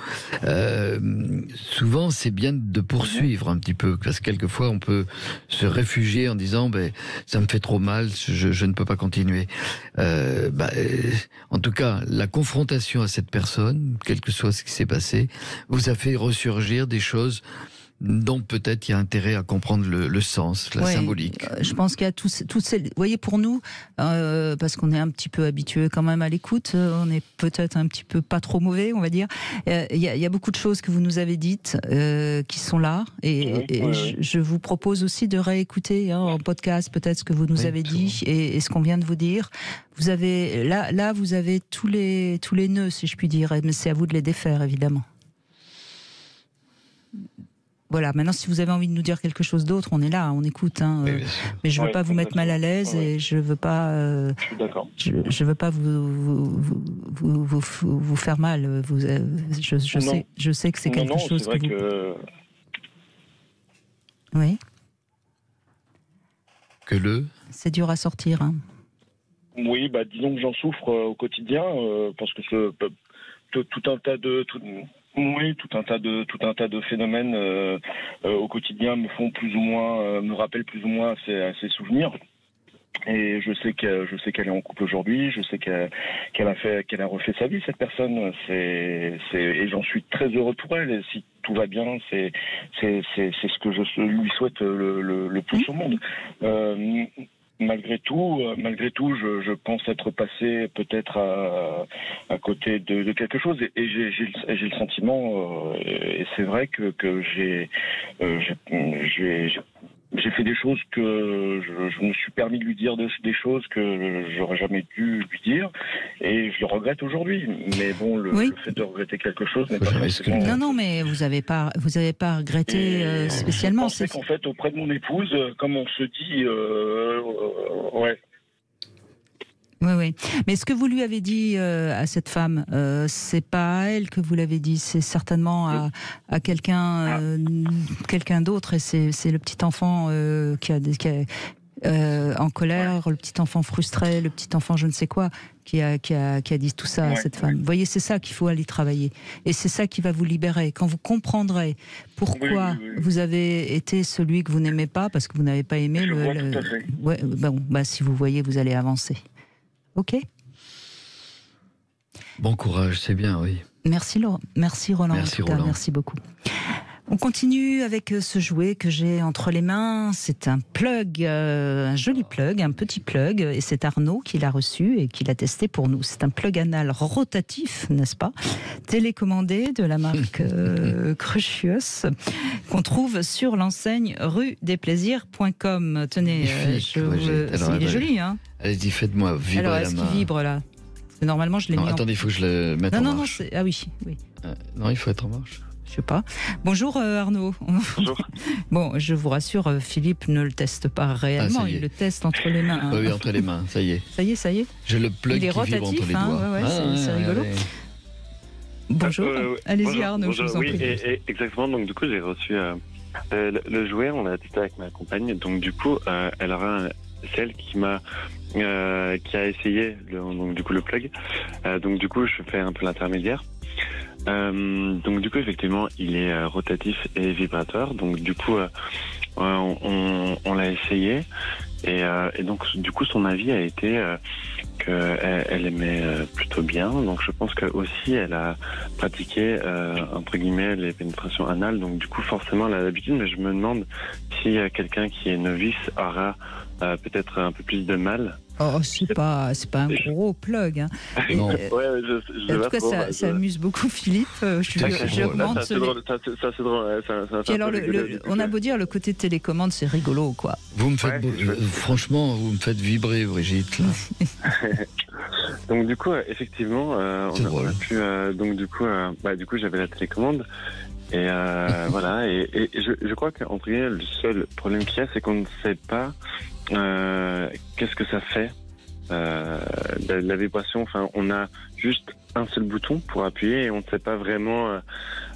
Souvent, c'est bien de poursuivre un petit peu, parce que quelquefois, on peut se réfugier en disant ça me fait trop mal, je ne peux pas continuer. En tout cas, la confrontation à cette personne, quel que soit ce qui s'est passé, vous a fait ressurgir des choses dont peut-être il y a intérêt à comprendre le sens, la symbolique. Je pense qu'il y a toutes ces... Vous voyez, pour nous, parce qu'on est un petit peu habitué quand même à l'écoute, on est peut-être un petit peu pas trop mauvais, on va dire. Il y a beaucoup de choses que vous nous avez dites qui sont là, et je vous propose aussi de réécouter en podcast peut-être ce que vous nous avez dit et ce qu'on vient de vous dire. Vous avez là, vous avez tous les nœuds, si je puis dire, mais c'est à vous de les défaire, évidemment. Voilà, maintenant si vous avez envie de nous dire quelque chose d'autre, on est là, on écoute. Mais je ne veux pas vous mettre mal à l'aise et je ne veux pas. Je veux pas vous faire mal. Je sais que c'est quelque chose que. Oui. C'est dur à sortir. Hein. Oui, disons que j'en souffre au quotidien parce que tout un tas de phénomènes au quotidien me rappellent plus ou moins ces souvenirs. Et je sais qu'elle est en couple aujourd'hui. Je sais qu'elle a refait sa vie, cette personne. Et j'en suis très heureux pour elle. Et si tout va bien, c'est ce que je lui souhaite le plus au monde. Malgré tout, je pense être passé peut-être à côté de quelque chose, et j'ai le sentiment, et c'est vrai que j'ai fait des choses que je me suis permis de lui dire des choses que j'aurais jamais dû lui dire, et je le regrette aujourd'hui. Mais bon, le fait de regretter quelque chose n'est pas forcément... Non, mais vous avez pas regretté spécialement. Je pensais qu'en fait, auprès de mon épouse, comme on se dit, Oui. Mais ce que vous lui avez dit à cette femme, c'est pas à elle que vous l'avez dit, c'est certainement à quelqu'un d'autre, et c'est le petit enfant qui est en colère, le petit enfant frustré, le petit enfant je ne sais quoi, qui a dit tout ça à cette femme. Vous voyez, c'est ça qu'il faut aller travailler. Et c'est ça qui va vous libérer. Quand vous comprendrez pourquoi vous avez été celui que vous n'aimez pas, parce que vous n'avez pas aimé si vous voyez, vous allez avancer. Ok. Bon courage, c'est bien, oui. Merci Roland. Merci beaucoup. On continue avec ce jouet que j'ai entre les mains. C'est un plug, un joli plug, un petit plug, et c'est Arnaud qui l'a reçu et qui l'a testé pour nous. C'est un plug anal rotatif, n'est-ce pas, télécommandé de la marque Crucius, qu'on trouve sur l'enseigne rue-des-plaisirs.com. Tenez, il est joli, hein. Allez-y, faites-moi vibrer la main. Alors, est-ce qu'il vibre là? Normalement, je l'ai mis. Attendez, il faut que je le mette en marche. Ah oui. Non, il faut être en marche. Je sais pas. Bonjour Arnaud. Bonjour. Bon, je vous rassure, Philippe ne le teste pas réellement, il le teste entre les mains. Hein. Oui, entre les mains, ça y est. Ça y est. J'ai le plug qui vibre entre les doigts. C'est rigolo. Ouais. Bonjour, allez-y Arnaud, je vous en prie. Oui, exactement, donc du coup j'ai reçu le jouet, on l'a testé avec ma compagne, donc du coup elle aura celle qui a essayé le plug, donc du coup je fais un peu l'intermédiaire. Donc du coup effectivement il est rotatif et vibrateur, donc du coup on l'a essayé et donc du coup son avis a été qu'elle aimait plutôt bien, donc je pense que aussi elle a pratiqué entre guillemets les pénétrations anales, donc du coup forcément elle a l'habitude, mais je me demande si quelqu'un qui est novice aura peut-être un peu plus de mal. Oh, c'est pas un gros plug. Hein. Non. En tout cas, ça amuse beaucoup Philippe. J'augmente. C'est drôle. Puis alors, on a beau dire, le côté télécommande, c'est rigolo, quoi. Vous me faites, franchement, vous me faites vibrer, Brigitte. Là. Donc du coup, effectivement, on a pu. Donc du coup, j'avais la télécommande et voilà. Et je crois qu'entre guillemets, le seul problème qu'il y a, c'est qu'on ne sait pas qu'est-ce que ça fait. La vibration. Enfin, on a juste un seul bouton pour appuyer et on ne sait pas vraiment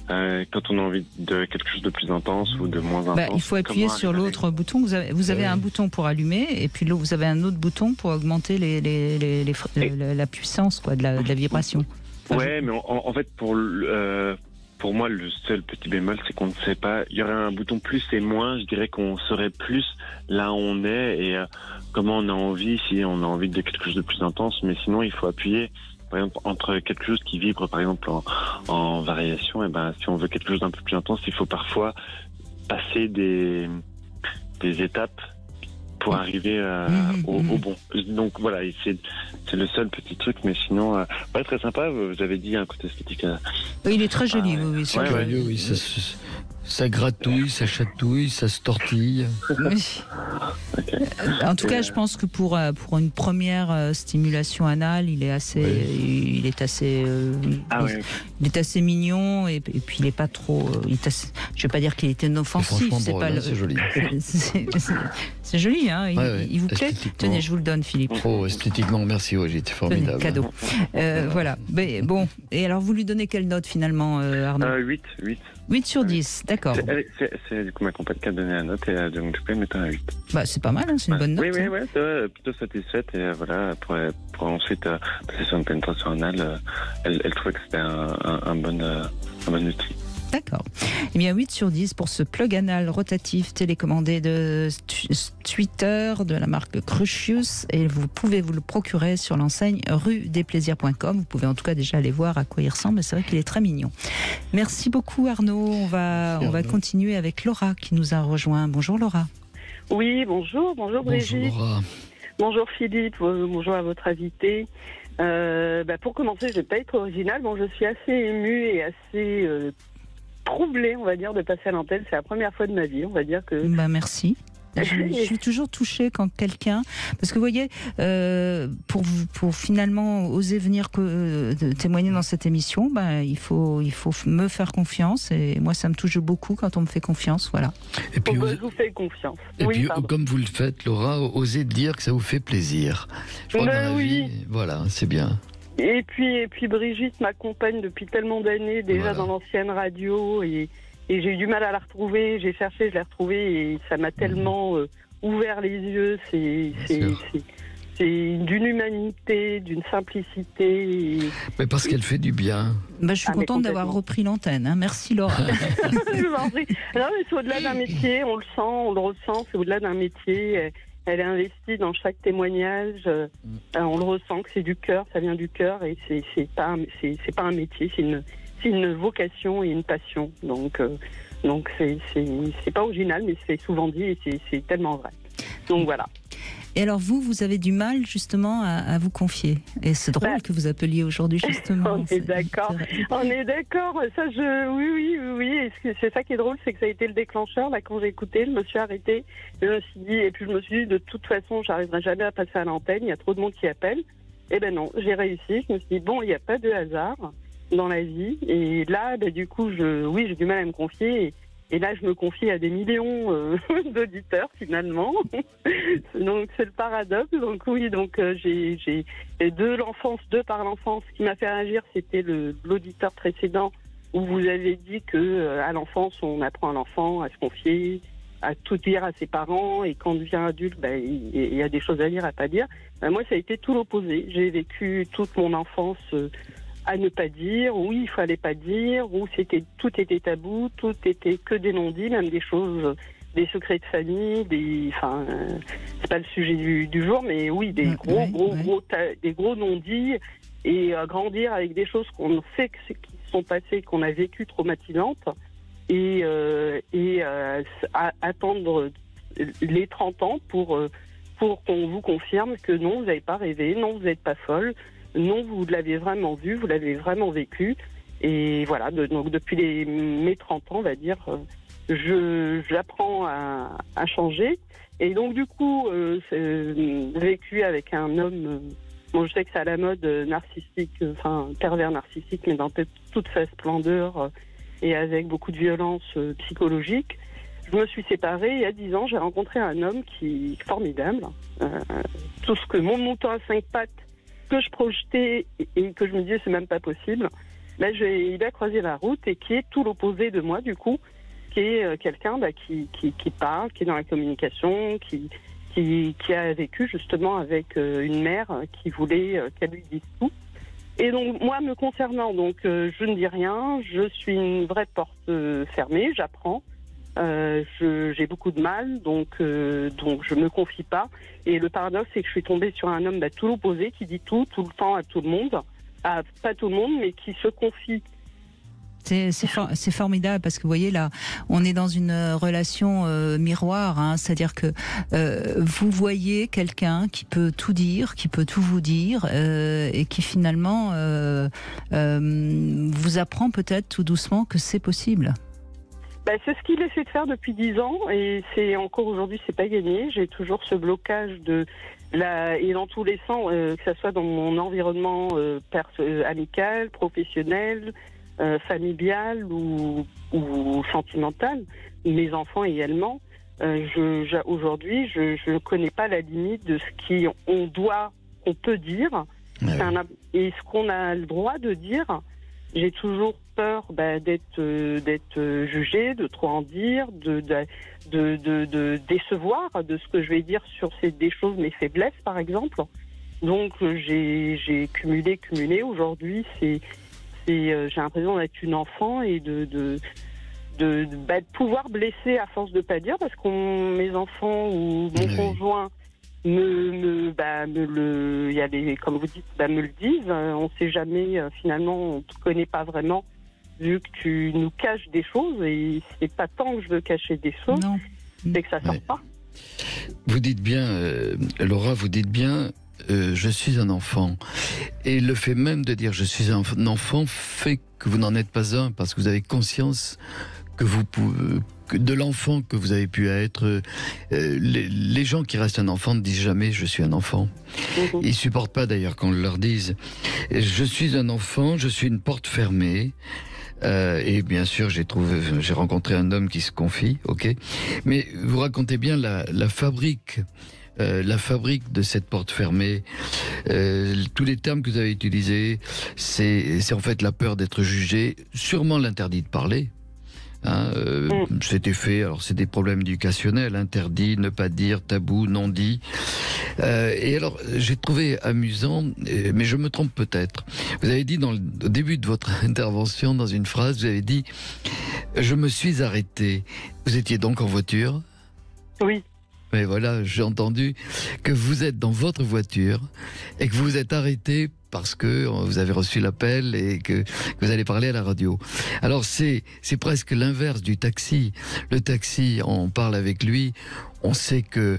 quand on a envie de quelque chose de plus intense ou de moins intense. Il faut appuyer sur l'autre bouton. Vous avez un bouton pour allumer et puis vous avez un autre bouton pour augmenter la puissance de la vibration. Mais en fait, pour moi, le seul petit bémol, c'est qu'on ne sait pas. Il y aurait un bouton plus et moins. Je dirais qu'on saurait plus là où on est et comment on a envie, si on a envie de quelque chose de plus intense. Mais sinon, il faut appuyer. Par exemple, entre quelque chose qui vibre, par exemple, en variation, et si on veut quelque chose d'un peu plus intense, il faut parfois passer des étapes pour arriver au bon. Donc voilà, c'est le seul petit truc, mais sinon, très sympa. Vous avez dit un côté esthétique. Il est très joli, oui. C'est curieux, oui. Ça gratouille, ça chatouille, ça se tortille. Oui. Okay. En tout cas, je pense que pour une première stimulation anale, il est assez, il est assez mignon et puis il est pas trop. Je vais pas dire qu'il est inoffensif. C'est joli. C'est joli, hein. Il vous plaît ? Tenez, je vous le donne, Philippe. Oh, esthétiquement, merci, Brigitte, formidable. Tenez, cadeau. Voilà. Mais bon. Et alors, vous lui donnez quelle note finalement, Arnaud ? 8 sur 10, d'accord. C'est du coup ma compagne qui a donné la note et donc du coup elle mettait un 8. C'est pas mal, hein, c'est une bonne note. Oui, c'est plutôt satisfaite et voilà, pour ensuite passer sur une pénétration anale, elle trouvait que c'était un bon outil. D'accord. Eh bien, 8 sur 10 pour ce plug anal rotatif télécommandé de Twitter de la marque Crucius. Et vous pouvez vous le procurer sur l'enseigne ruedesplaisirs.com. Vous pouvez en tout cas déjà aller voir à quoi il ressemble. C'est vrai qu'il est très mignon. Merci beaucoup, Arnaud. On va continuer avec Laura qui nous a rejoint. Bonjour, Laura. Oui, bonjour. Bonjour, Brigitte. Bonjour, Laura. Bonjour, Philippe. Bonjour à votre invité. Pour commencer, je ne vais pas être originale. Je suis assez émue et assez troublée, on va dire, de passer à l'antenne. C'est la première fois de ma vie, on va dire que... Merci. Je suis toujours touchée quand quelqu'un... Parce que vous voyez, pour finalement oser venir témoigner dans cette émission, il faut me faire confiance. Et moi, ça me touche beaucoup quand on me fait confiance. Voilà. Et puis, je vous fais confiance. Et puis, comme vous le faites, Laura, osez dire que ça vous fait plaisir. Je crois que dans la vie, voilà, c'est bien. Et puis Brigitte m'accompagne depuis tellement d'années, déjà dans l'ancienne radio, et j'ai eu du mal à la retrouver. J'ai cherché, je l'ai retrouvée, et ça m'a tellement ouvert les yeux. C'est d'une humanité, d'une simplicité. Mais parce qu'elle fait du bien. Je suis contente d'avoir repris l'antenne. Hein. Merci, Laura. Je vous en prie. Non, mais c'est au-delà d'un métier, on le sent, on le ressent, c'est au-delà d'un métier. Elle est investie dans chaque témoignage. On le ressent que c'est du cœur, ça vient du cœur, et c'est pas un métier, c'est une vocation et une passion. Donc c'est pas original, mais c'est souvent dit et c'est tellement vrai. Donc voilà. Et alors vous avez du mal justement à vous confier. Et c'est drôle que vous appeliez aujourd'hui justement. On est d'accord. Ça, oui. Et c'est ça qui est drôle, c'est que ça a été le déclencheur. Là, quand j'ai écouté, je me suis arrêtée. Je me suis dit, de toute façon, j'arriverai jamais à passer à l'antenne. Il y a trop de monde qui appelle. Eh ben non, j'ai réussi. Je me suis dit, bon, il n'y a pas de hasard dans la vie. Et là, du coup, j'ai du mal à me confier. Et là, je me confie à des millions d'auditeurs, finalement. Donc, c'est le paradoxe. Donc, oui, j'ai deux par l'enfance. Ce qui m'a fait réagir, c'était l'auditeur précédent où vous avez dit que à l'enfance, on apprend à l'enfant à se confier, à tout dire à ses parents. Et quand on devient adulte, il y a des choses à dire, à pas dire. Moi, ça a été tout l'opposé. J'ai vécu toute mon enfance... à ne pas dire, oui, il fallait pas dire, où tout était tabou, tout était que des non-dits, même des choses, des secrets de famille, c'est pas le sujet du jour, mais oui, des gros non-dits, et grandir avec des choses qu'on sait qui sont passées, qu'on a vécues traumatisantes, et attendre les 30 ans pour qu'on vous confirme que non, vous n'avez pas rêvé, non, vous n'êtes pas folle. Non, vous l'avez vraiment vu, vous l'avez vraiment vécu. Et voilà, donc depuis mes 30 ans, on va dire, j'apprends à changer. Et donc du coup, vécu avec un homme Bon, je sais que c'est à la mode narcissique, enfin pervers narcissique, mais dans toute sa splendeur et avec beaucoup de violence psychologique. Je me suis séparée il y a 10 ans. J'ai rencontré un homme qui est formidable. Tout ce que mon mouton à 5 pattes que je projetais et que je me disais c'est même pas possible. Là, il a croisé la route et qui est tout l'opposé de moi du coup, qui est quelqu'un qui parle, qui est dans la communication, qui a vécu justement avec une mère qui voulait qu'elle lui dise tout. Et donc moi me concernant, donc je ne dis rien, je suis une vraie porte fermée, j'apprends. J'ai beaucoup de mal, donc je me confie pas. Et le paradoxe, c'est que je suis tombée sur un homme tout l'opposé, qui dit tout le temps à tout le monde, pas tout le monde, mais qui se confie. C'est formidable parce que vous voyez là, on est dans une relation miroir, hein, c'est-à-dire que vous voyez quelqu'un qui peut tout dire, qui peut tout vous dire et qui finalement vous apprend peut-être tout doucement que c'est possible. C'est ce qu'il essaie de faire depuis 10 ans et c'est encore aujourd'hui, c'est pas gagné. J'ai toujours ce blocage et dans tous les sens, que ce soit dans mon environnement amical, professionnel, familial ou sentimental, mes enfants également. Aujourd'hui, je ne connais pas la limite de ce qu'on peut dire et ce qu'on a le droit de dire. J'ai toujours peur d'être jugée, de trop en dire, de décevoir de ce que je vais dire sur des choses, mes faiblesses par exemple. Donc j'ai cumulé. Aujourd'hui, j'ai l'impression d'être une enfant et de pouvoir blesser à force de pas dire, parce que mes enfants ou mon conjoint comme vous dites, me le disent. On sait jamais, finalement, on te connaît pas vraiment, vu que tu nous caches des choses, et c'est pas tant que je veux cacher des choses, c'est que ça sort pas. Vous dites bien, Laura, je suis un enfant. Et le fait même de dire je suis un enfant fait que vous n'en êtes pas un, parce que vous avez conscience que de l'enfant que vous avez pu être. Les gens qui restent un enfant ne disent jamais je suis un enfant. Ils supportent pas d'ailleurs qu'on leur dise je suis un enfant, je suis une porte fermée. Et bien sûr, j'ai rencontré un homme qui se confie, ok. Mais vous racontez bien la fabrique de cette porte fermée. Tous les termes que vous avez utilisés, c'est en fait la peur d'être jugé, sûrement l'interdit de parler. C'était fait, alors c'est des problèmes éducationnels, interdit, ne pas dire, tabou, non dit. Et alors, j'ai trouvé amusant, mais je me trompe peut-être. Vous avez dit au début de votre intervention, dans une phrase, vous avez dit « Je me suis arrêté ». Vous étiez donc en voiture ? Oui. Mais voilà, j'ai entendu que vous êtes dans votre voiture et que vous vous êtes arrêté parce que vous avez reçu l'appel et que vous allez parler à la radio. Alors c'est presque l'inverse du taxi. Le taxi, on parle avec lui, on sait que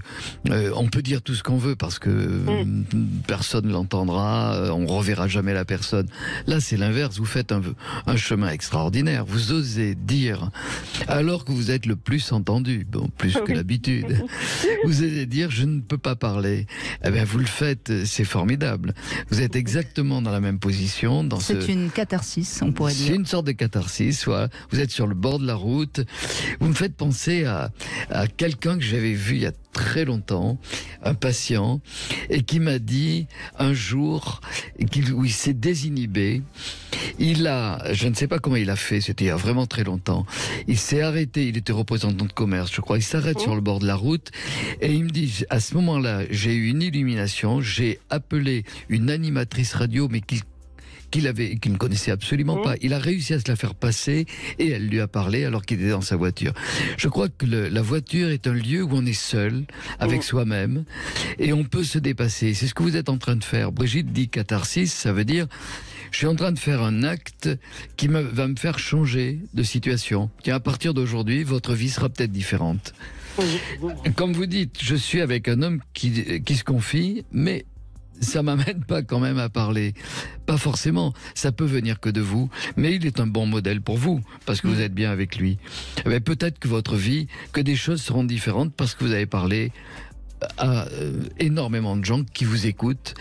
on peut dire tout ce qu'on veut parce que personne ne l'entendra, on reverra jamais la personne. Là, c'est l'inverse. Vous faites un chemin extraordinaire. Vous osez dire, alors que vous êtes le plus entendu, bon, plus que l'habitude. Vous osez dire, je ne peux pas parler. Eh bien, vous le faites, c'est formidable. Vous êtes exactement dans la même position. C'est une catharsis, on pourrait dire. C'est une sorte de catharsis, voilà. Vous êtes sur le bord de la route. Vous me faites penser à quelqu'un que j'avais vu il y a très longtemps, un patient, et qui m'a dit un jour où il s'est désinhibé. Je ne sais pas comment il a fait, c'était il y a vraiment très longtemps. Il s'est arrêté, il était représentant de commerce, je crois. Il s'arrête sur le bord de la route et il me dit, à ce moment-là, j'ai eu une illumination, j'ai appelé une animatrice radio, mais qu'il ne connaissait absolument pas. Il a réussi à se la faire passer et elle lui a parlé alors qu'il était dans sa voiture. Je crois que la voiture est un lieu où on est seul avec soi-même et on peut se dépasser. C'est ce que vous êtes en train de faire. Brigitte dit catharsis, ça veut dire je suis en train de faire un acte qui va me faire changer de situation. Tiens, à partir d'aujourd'hui, votre vie sera peut-être différente. Comme vous dites, je suis avec un homme qui se confie, mais ça m'amène pas quand même à parler. Pas forcément. Ça peut venir que de vous, mais il est un bon modèle pour vous, parce que vous êtes bien avec lui. Mais peut-être que votre vie, que des choses seront différentes parce que vous avez parlé à énormément de gens qui vous écoutent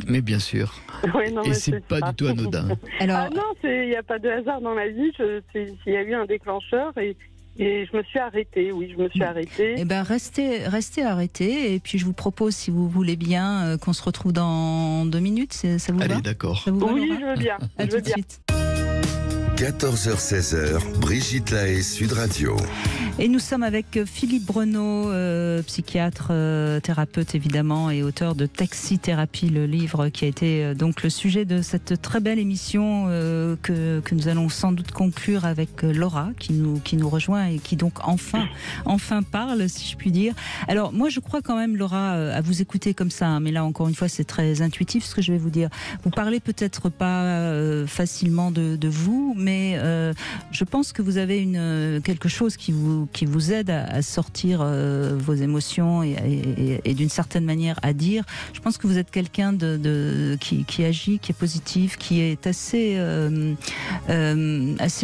Mais bien sûr. Ouais, non, Et mais c'est pas du tout anodin. Alors, Ah non, il n'y a pas de hasard dans la vie. Il y a eu un déclencheur et je me suis arrêtée. Oui, je me suis arrêtée. eh ben restez arrêtés. Et puis je vous propose, si vous voulez bien, qu'on se retrouve dans 2 minutes. Ça vous va? Allez, d'accord. Ça vous va, Oui, Laura je veux bien. À Je tout veux de bien. suite. 14h-16h, Brigitte Lahaie, Sud Radio. Et nous sommes avec Philippe Breneau, psychiatre, thérapeute évidemment, et auteur de Taxithérapie, le livre qui a été donc le sujet de cette très belle émission que nous allons sans doute conclure avec Laura qui nous rejoint et qui donc enfin parle, si je puis dire. Alors moi je crois quand même, Laura, à vous écouter comme ça, hein, mais là encore une fois c'est très intuitif ce que je vais vous dire. Vous parlez peut-être pas facilement de vous, mais je pense que vous avez quelque chose qui vous aide à sortir vos émotions et d'une certaine manière à dire. Je pense que vous êtes quelqu'un qui agit, qui est positif, qui est assez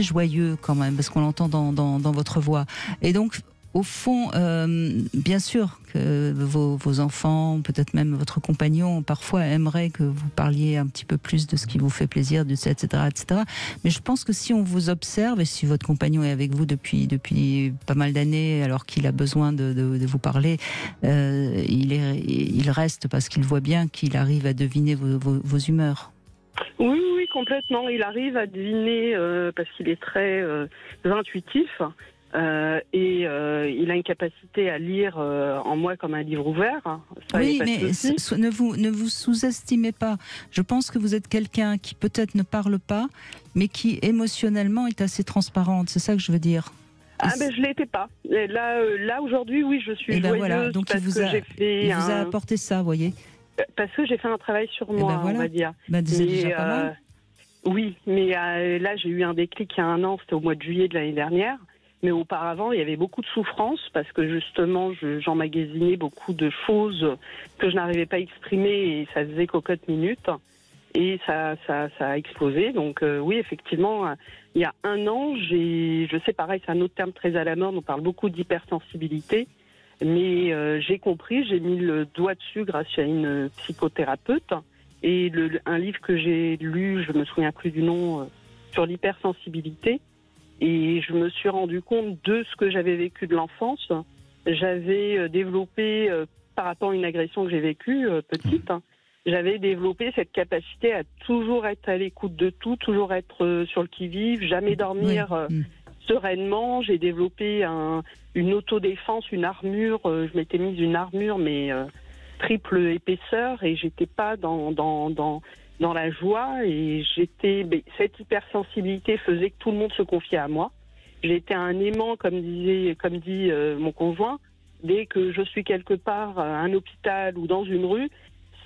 joyeux quand même, parce qu'on l'entend dans votre voix. Et donc, au fond, bien sûr que vos enfants, peut-être même votre compagnon, parfois aimeraient que vous parliez un petit peu plus de ce qui vous fait plaisir, etc., etc. Mais je pense que si on vous observe, et si votre compagnon est avec vous depuis pas mal d'années, alors qu'il a besoin de vous parler, il reste parce qu'il voit bien qu'il arrive à deviner vos humeurs. Oui, complètement. Il arrive à deviner parce qu'il est très intuitif. Il a une capacité à lire en moi comme un livre ouvert. Ça, oui, mais ne vous sous-estimez pas. Je pense que vous êtes quelqu'un qui peut-être ne parle pas, mais qui émotionnellement est assez transparente. C'est ça que je veux dire. Ah ben je l'étais pas. Et là aujourd'hui, oui, je suis joyeuse. Voilà. Donc il vous a apporté ça, vous voyez. Parce que j'ai fait un travail sur moi, voilà. on va dire. C'est déjà pas mal. Oui, mais là j'ai eu un déclic il y a 1 an, c'était au mois de juillet de l'année dernière. Mais auparavant, il y avait beaucoup de souffrance parce que justement, j'emmagasinais beaucoup de choses que je n'arrivais pas à exprimer et ça faisait cocotte minute. Et ça a explosé. Donc oui, effectivement, il y a 1 an, je sais pareil, c'est un autre terme très à la mode, on parle beaucoup d'hypersensibilité. Mais j'ai compris, j'ai mis le doigt dessus grâce à une psychothérapeute. Et un livre que j'ai lu, je me souviens plus du nom, sur l'hypersensibilité. Et je me suis rendu compte de ce que j'avais vécu de l'enfance. J'avais développé, par rapport à une agression que j'ai vécue petite, j'avais développé cette capacité à toujours être à l'écoute de tout, toujours être sur le qui-vive, jamais dormir sereinement. J'ai développé une autodéfense, une armure. Je m'étais mise une armure, mais triple épaisseur, et j'étais pas dans la joie, et cette hypersensibilité faisait que tout le monde se confiait à moi. J'étais un aimant, comme dit mon conjoint. Dès que je suis quelque part, à un hôpital ou dans une rue,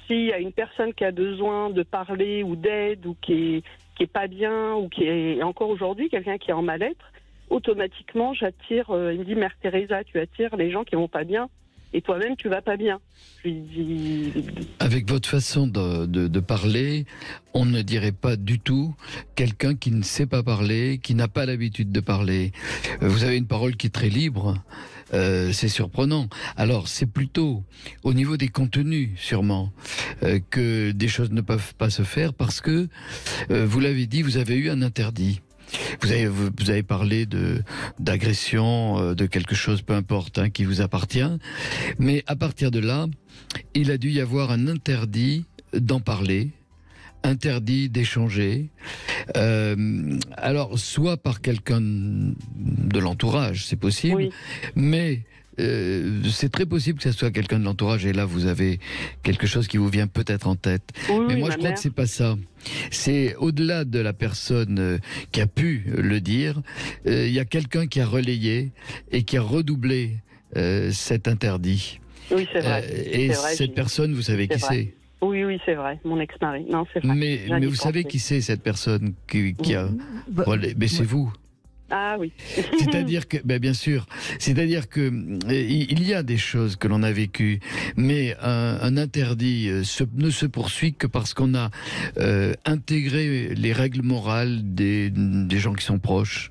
s'il y a une personne qui a besoin de parler ou d'aide, ou qui est pas bien, ou qui est encore aujourd'hui quelqu'un qui est en mal-être, automatiquement j'attire. Il me dit: Mère Teresa, tu attires les gens qui vont pas bien. Et toi-même, tu vas pas bien. Avec votre façon de parler, on ne dirait pas du tout quelqu'un qui ne sait pas parler, qui n'a pas l'habitude de parler. Vous avez une parole qui est très libre. C'est surprenant. Alors, c'est plutôt au niveau des contenus, sûrement, que des choses ne peuvent pas se faire parce que, vous l'avez dit, vous avez eu un interdit. Vous avez parlé d'agression, de quelque chose, peu importe, hein, qui vous appartient. Mais à partir de là, il a dû y avoir un interdit d'en parler, interdit d'échanger. Alors, soit par quelqu'un de l'entourage, c'est possible, oui. Mais c'est très possible que ce soit quelqu'un de l'entourage, et là vous avez quelque chose qui vous vient peut-être en tête. Oui, mais moi je crois que c'est pas ça. C'est au-delà de la personne qui a pu le dire, il y a quelqu'un qui a relayé et qui a redoublé cet interdit. Oui, c'est vrai. Et c'est vrai, cette personne, vous savez qui c'est? Oui, c'est vrai, mon ex-mari. Non, c'est vrai. Mais vous savez qui c'est, cette personne qui a relayé? Mais c'est vous. Ah oui. C'est-à-dire que, ben bien sûr, c'est-à-dire que il y a des choses que l'on a vécues, mais un interdit ne se poursuit que parce qu'on a intégré les règles morales des gens qui sont proches.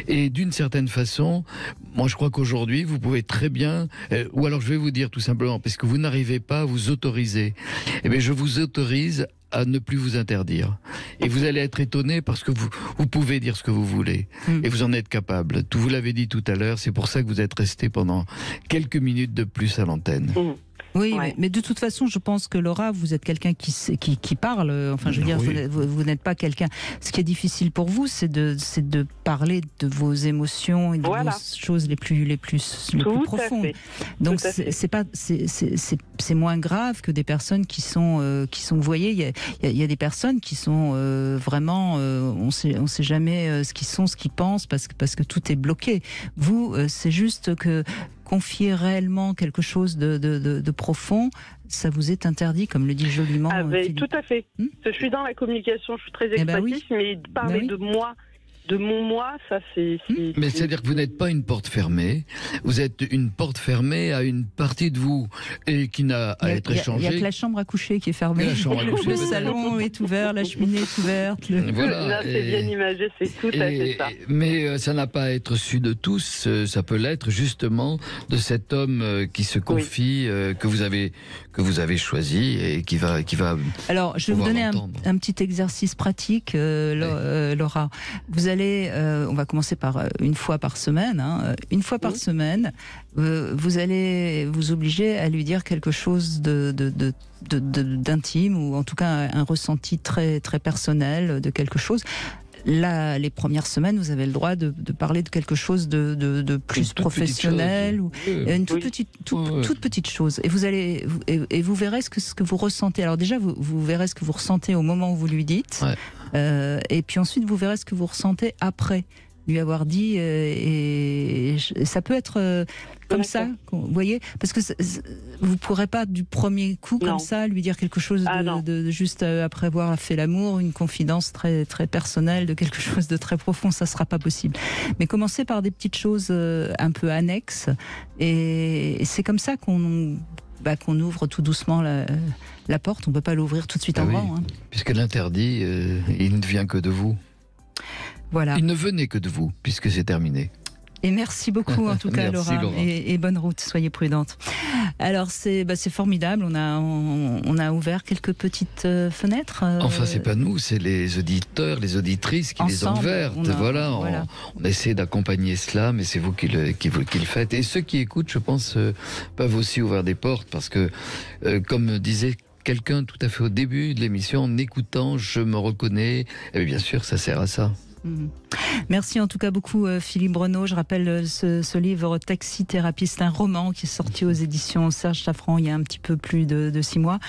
Et d'une certaine façon, moi je crois qu'aujourd'hui, vous pouvez très bien, ou alors je vais vous dire tout simplement, parce que vous n'arrivez pas à vous autoriser, eh bien je vous autorise à ne plus vous interdire. Et vous allez être étonné parce que vous pouvez dire ce que vous voulez. Et vous en êtes capable. Vous l'avez dit tout à l'heure, c'est pour ça que vous êtes resté pendant quelques minutes de plus à l'antenne. Oui, mais de toute façon, je pense que Laura, vous êtes quelqu'un qui parle. Enfin, je veux dire, vous n'êtes pas quelqu'un. Ce qui est difficile pour vous, c'est de parler de vos émotions et de vos choses les plus profondes. Donc, c'est moins grave que des personnes qui sont. Vous voyez, il y a des personnes qui sont vraiment. On sait jamais ce qu'ils sont, ce qu'ils pensent, parce que tout est bloqué. Vous, c'est juste que confier réellement quelque chose de profond, ça vous est interdit, comme le dit joliment Philippe. Tout à fait. Je suis dans la communication, je suis très expressif, mais parler de moi, de mon moi, ça c'est... Mais c'est-à-dire que vous n'êtes pas une porte fermée, vous êtes une porte fermée à une partie de vous et qui n'a à être échangée. Il n'y a que la chambre à coucher qui est fermée, le salon est ouvert, la cheminée est ouverte. Voilà. Là, c'est bien imagé, c'est tout à fait ça. Mais ça n'a pas à être su de tous, ça peut l'être justement de cet homme qui se confie, que vous avez choisi et qui va. Alors, je vais vous donner un petit exercice pratique, Laura. Vous allez, on va commencer par une fois par semaine. Une fois par semaine, vous allez vous obliger à lui dire quelque chose d'intime, ou en tout cas un ressenti très très personnel de quelque chose. Là, les premières semaines, vous avez le droit de parler de quelque chose de plus professionnel, ou une toute petite chose. Et vous verrez ce que vous ressentez. Alors déjà, vous verrez ce que vous ressentez au moment où vous lui dites, et puis ensuite vous verrez ce que vous ressentez après lui avoir dit. Et ça peut être comme ça, vous voyez, parce que vous pourrez pas du premier coup comme ça lui dire quelque chose de juste après avoir fait l'amour, une confidence très très personnelle de quelque chose de très profond, ça sera pas possible. Mais commencez par des petites choses un peu annexes, et c'est comme ça qu'on ouvre tout doucement la porte. On peut pas l'ouvrir tout de suite en grand. Puisque l'interdit, il ne vient que de vous. Voilà. Il ne venait que de vous, puisque c'est terminé. Et merci beaucoup en tout cas, Laura, et bonne route, soyez prudente. Alors c'est formidable, on a ouvert quelques petites fenêtres. Enfin, c'est pas nous, c'est les auditeurs, les auditrices qui les ont ouvertes. On essaie d'accompagner cela, mais c'est vous qui le faites. Et ceux qui écoutent, je pense, peuvent aussi ouvrir des portes, parce que, comme disait quelqu'un tout à fait au début de l'émission, en écoutant, je me reconnais. Et bien sûr, ça sert à ça. Merci en tout cas beaucoup, Philippe Breneau. Je rappelle ce livre Taxi Thérapie, c'est un roman qui est sorti aux éditions Serge Safran il y a un petit peu plus de 6 mois.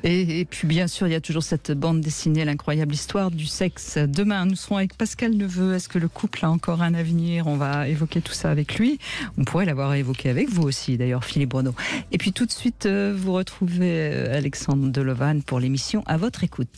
Et puis bien sûr, il y a toujours cette bande dessinée, l'incroyable histoire du sexe. Demain, nous serons avec Pascal Neveu. Est-ce que le couple a encore un avenir? On va évoquer tout ça avec lui. On pourrait l'avoir évoqué avec vous aussi, d'ailleurs, Philippe Breneau. Et puis tout de suite, vous retrouvez Alexandre Delovan pour l'émission À votre écoute.